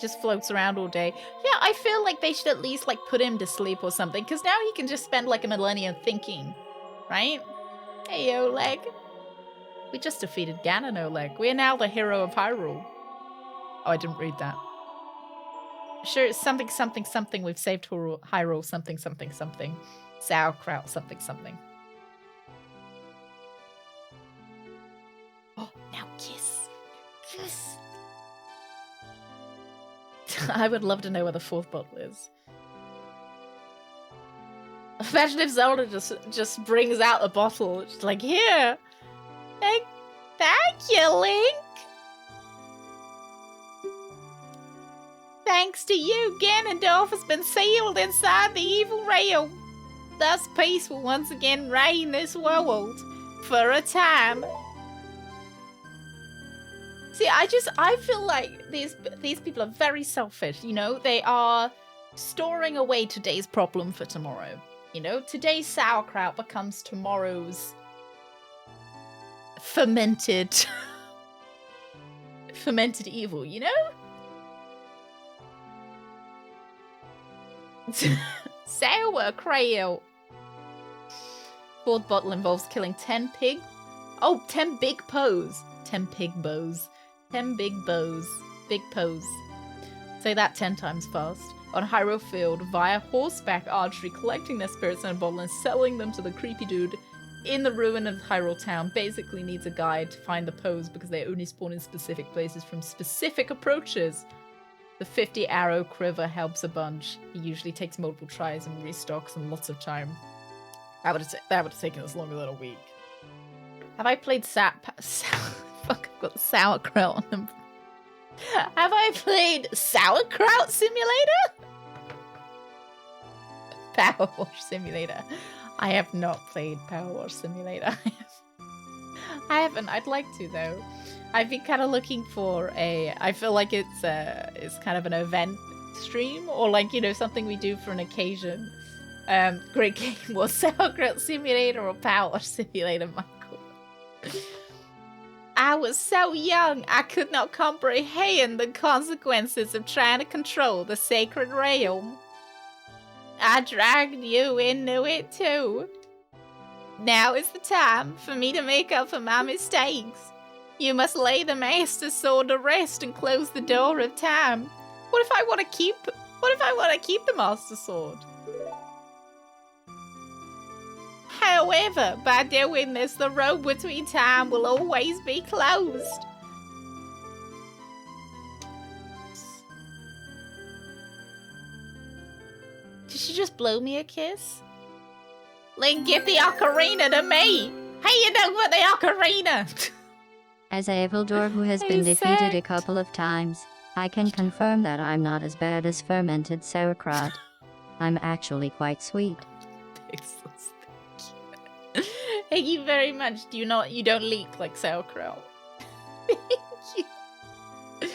Just floats around all day. Yeah, I feel like they should at least like put him to sleep or something, because now he can just spend like a millennium thinking, right? Hey, Oleg. We just defeated Ganon, Oleg. We are now the hero of Hyrule. Oh, I didn't read that. Sure, it's something, something, something. We've saved Hyrule, something, something, something. Sauerkraut, something, something. Oh, now kiss. Kiss. I would love to know where the fourth bottle is. Imagine if Zelda just brings out a bottle. It's like, here. Thank you, Link. Thanks to you, Ganondorf has been sealed inside the evil realm. Thus peace will once again reign this world for a time. See, I feel like these people are very selfish, you know? They are storing away today's problem for tomorrow. You know, today's sauerkraut becomes tomorrow's fermented evil, you know? Sauerkraut. Fourth bottle involves killing 10 pig. Oh, 10 big poes. 10 pig bows. 10 big bows. Big poes. Say that 10 times fast. On Hyrule Field via horseback archery, collecting their spirits in a bottle and selling them to the creepy dude in the ruin of Hyrule Town basically needs a guide to find the pose because they only spawn in specific places from specific approaches. The 50 arrow quiver helps a bunch. It usually takes multiple tries and restocks and lots of time. That would have taken us longer than a week. Have I played fuck, I've got the sauerkraut on them. Have I played Sauerkraut Simulator? Power Wash Simulator. I have not played Power Wash Simulator. I haven't. I'd like to though. I've been kind of looking for I feel like it's kind of an event stream or like, you know, something we do for an occasion. Great game was Sauerkraut Simulator or Power Wash Simulator, Michael. I was so young, I could not comprehend the consequences of trying to control the sacred realm. I dragged you into it too. Now is the time for me to make up for my mistakes. You must lay the Master Sword to rest and close the door of time. What if I want to keep the Master Sword? However, by doing this, the road between time will always be closed. Did she just blow me a kiss? Link, give the ocarina to me! Hey, you don't want the ocarina! As a Evildor who has been defeated a couple of times, I can confirm that I'm not as bad as fermented sauerkraut. I'm actually quite sweet. Thank you very much. You don't leak like sauerkraut. Thank you.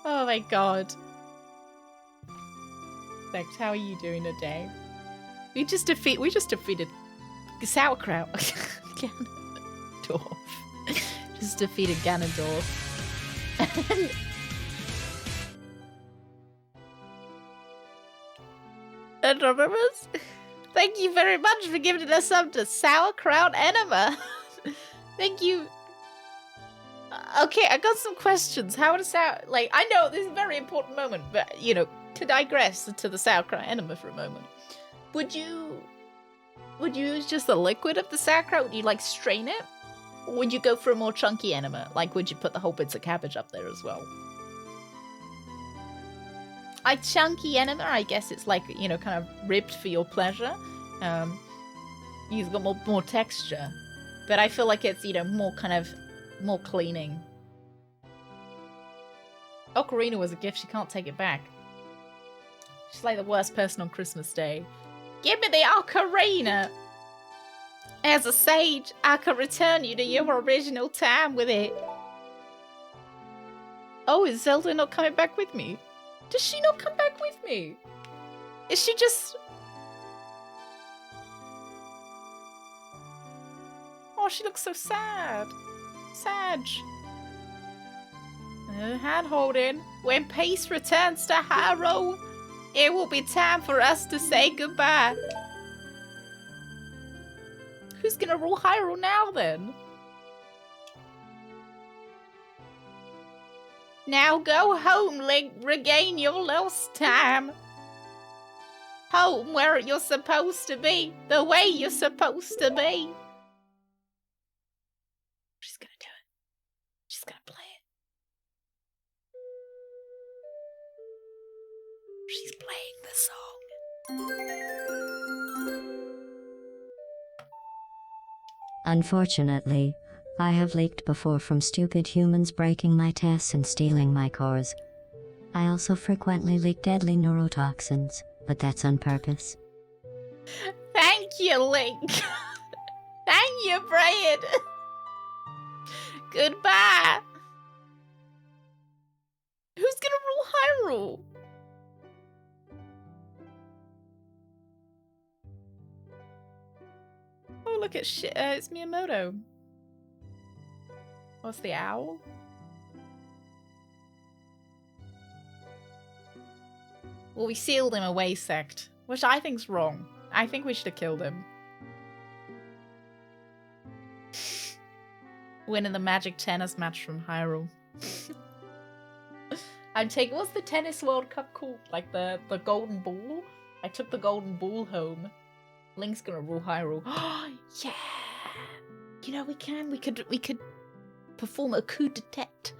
Oh my god. Thanks. How are you doing today? We just defeated sauerkraut. Ganondorf. Just defeated Ganondorf. Anonymous? Thank you very much for giving us up to Sauerkraut Enema. Thank you. Okay, I got some questions. How does I know this is a very important moment, but, you know, to digress to the Sauerkraut Enema for a moment. Would you use just the liquid of the sauerkraut? Would you, like, strain it? Or would you go for a more chunky enema? Like, would you put the whole bits of cabbage up there as well? A chunky enema, I guess it's like, you know, kind of ribbed for your pleasure. You've got more texture. But I feel like it's, you know, more cleaning. Ocarina was a gift, she can't take it back. She's like the worst person on Christmas Day. Give me the ocarina! As a sage, I could return you to your original time with it. Oh, is Zelda not coming back with me? Does she not come back with me? Is she just... Oh, she looks so sad. Sad. Hand-holding. When peace returns to Hyrule, it will be time for us to say goodbye. Who's gonna rule Hyrule now, then? Now go home, Link. Regain your lost time. Home where you're supposed to be. The way you're supposed to be. She's gonna do it. She's gonna play it. She's playing the song. Unfortunately, I have leaked before from stupid humans breaking my tests and stealing my cores. I also frequently leak deadly neurotoxins, but that's on purpose. Thank you, Link. Thank you, Brian. Goodbye. Who's gonna rule Hyrule? Oh, look at shit. It's Miyamoto. What's the owl? Well, we sealed him away, sect, which I think's wrong. I think we should have killed him. Winning the Magic tennis match from Hyrule. I'm taking... What's the tennis World Cup called? Like the golden ball? I took the golden ball home. Link's gonna rule Hyrule. Yeah! You know, we could perform a coup d'etat.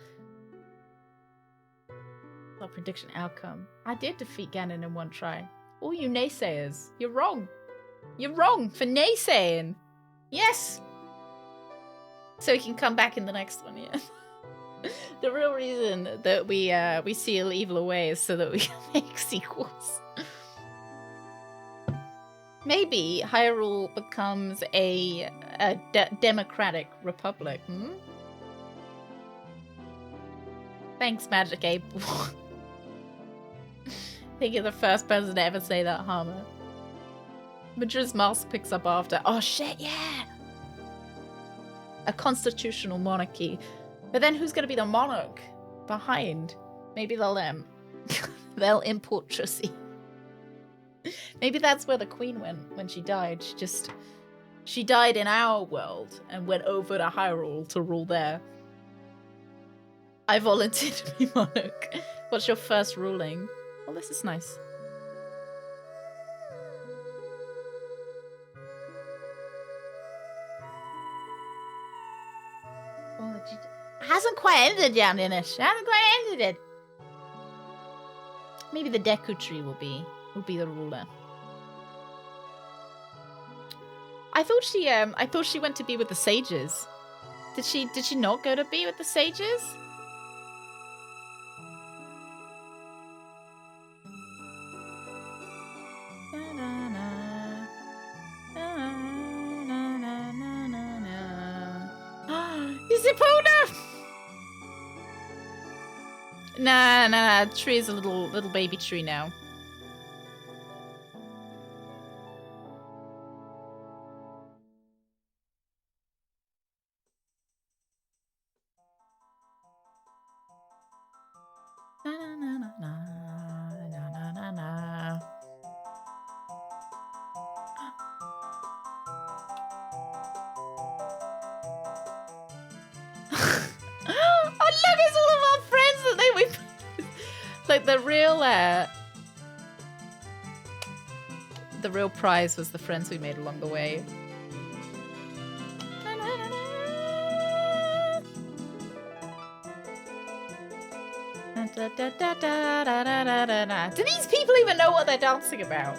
Our prediction outcome. I did defeat Ganon in one try. All you naysayers, you're wrong. You're wrong for naysaying. Yes. So we can come back in the next one, yeah. The real reason that we seal evil away is so that we can make sequels. Maybe Hyrule becomes a democratic republic. Hmm? Thanks, Magic Ape. I think you're the first person to ever say that, Harmer. Majora's Mask picks up after. Oh shit, yeah! A constitutional monarchy. But then who's gonna be the monarch behind? Maybe they'll they'll import Trissie. Maybe that's where the queen went when she died. She died in our world and went over to Hyrule to rule there. I volunteer to be monarch. What's your first ruling? Well, this is nice. Oh, hasn't quite ended yet, Inish. Hasn't quite ended it. Maybe the Deku Tree will be the ruler. I thought she went to be with the sages. Did she not go to be with the sages? Is it Epona? Nah. Tree is a little baby tree now. Oh look, it's all of our friends that we like the real prize was the friends we made along the way. Do these people even know what they're dancing about?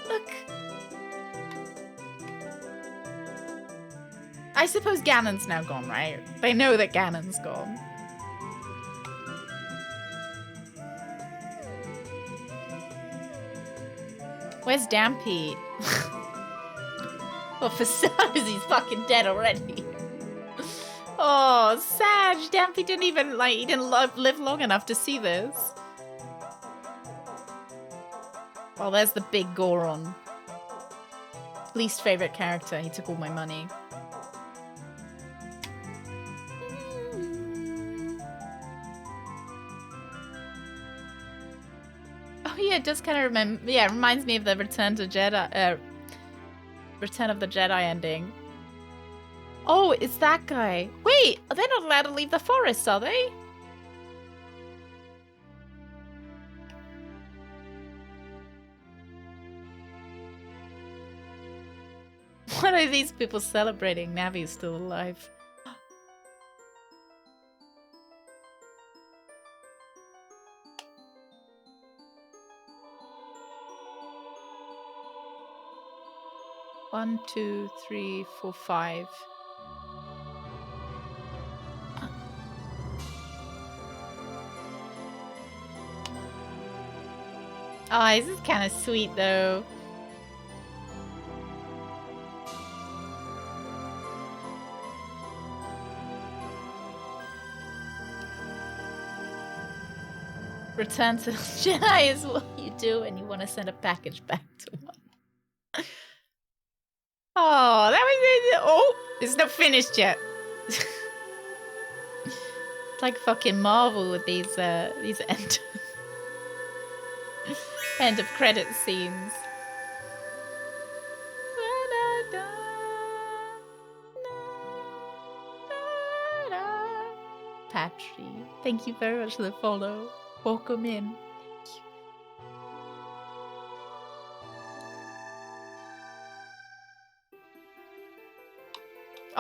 Look. I suppose Ganon's now gone, right? They know that Ganon's gone. Where's Dampy? Well, for starters, he's fucking dead already. Oh, Sag! Dampy didn't even, he didn't live long enough to see this. Oh, there's the big Goron. Least favorite character. He took all my money. Oh yeah, it does kind of remember. Yeah, it reminds me of the Return of the Jedi ending. Oh, it's that guy. Wait, they're not allowed to leave the forest, are they? What are these people celebrating? Navi's still alive. One, 2, 3, 4, 5. Oh, this is kind of sweet, though. Return to the Jedi is what you do when you want to send a package back to one. Oh, that was it. Oh, it's not finished yet. It's like fucking Marvel with these end of credit scenes. Patry, thank you very much for the follow. Welcome in.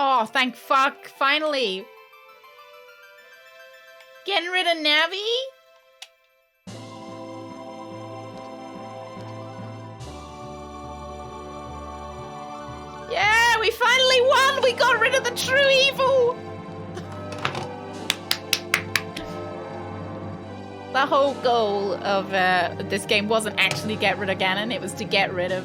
Oh, thank fuck. Finally. Getting rid of Navi? Yeah, we finally won! We got rid of the true evil! The whole goal of this game wasn't actually get rid of Ganon, it was to get rid of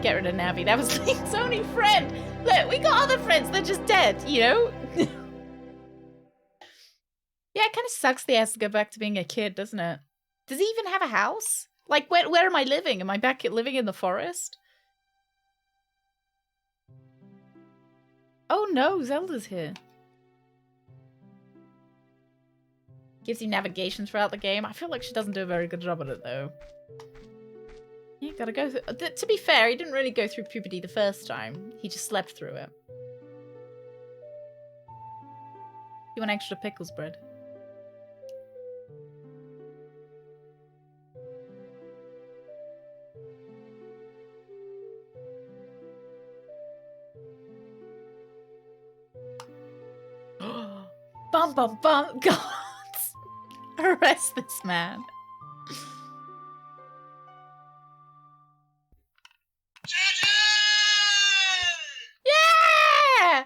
Navi. That was Link's only friend. Look, we got other friends, they're just dead, you know? Yeah, it kind of sucks that he has to go back to being a kid, doesn't it? Does he even have a house? Like, where am I living? Am I back living in the forest? Oh no, Zelda's here. Gives you navigation throughout the game. I feel like she doesn't do a very good job at it, though. Yeah, gotta go through... To be fair, he didn't really go through puberty the first time. He just slept through it. You want extra pickles bread? Bum bum bum! God! Arrest this man. Yeah!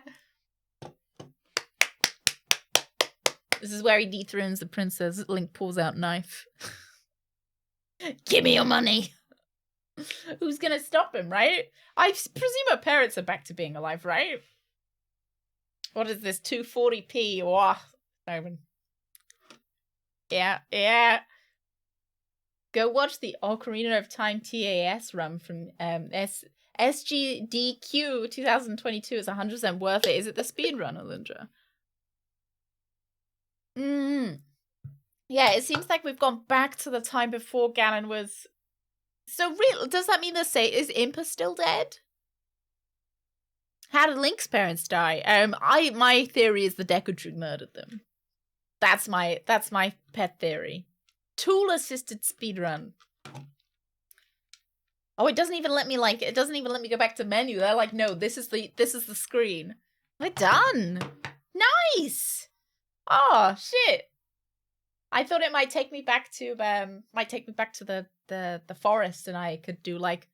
This is where he dethrones the princess. Link pulls out knife. Give me your money. Who's gonna stop him, right? I presume her parents are back to being alive, right? What is this? 240p? Oh, Simon. Yeah. Go watch the Ocarina of Time TAS run from SGDQ 2022. It's 100% worth it. Is it the speed run, Alindra? Yeah, it seems like we've gone back to the time before Ganon was... So real? Does that mean is Impa still dead? How did Link's parents die? My theory is the Deku Tree murdered them. That's my pet theory. Tool-assisted speedrun. Oh, it doesn't even let me go back to menu. They're like, no, this is the screen. We're done. Nice. Oh shit. I thought it might take me back to the forest, and I could do like,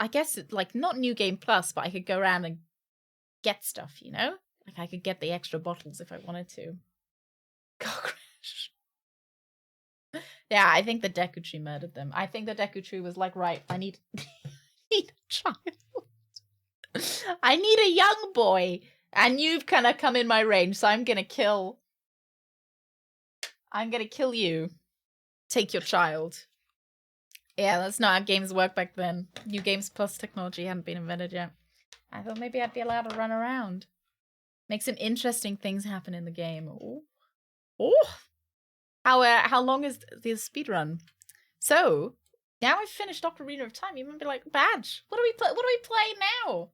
I guess like not New Game Plus, but I could go around and get stuff, you know? Like I could get the extra bottles if I wanted to. Cockroach. Yeah, I think the Deku Tree murdered them. I think the Deku Tree was like, right, I need a child. I need a young boy. And you've kind of come in my range, so I'm gonna kill you. Take your child. Yeah, that's not how games work back then. New Games Plus technology hadn't been invented yet. I thought maybe I'd be allowed to run around. Make some interesting things happen in the game. Oh. How long is the speed run? So now I've finished Ocarina of Time. You might be like, Badge, what do we play now?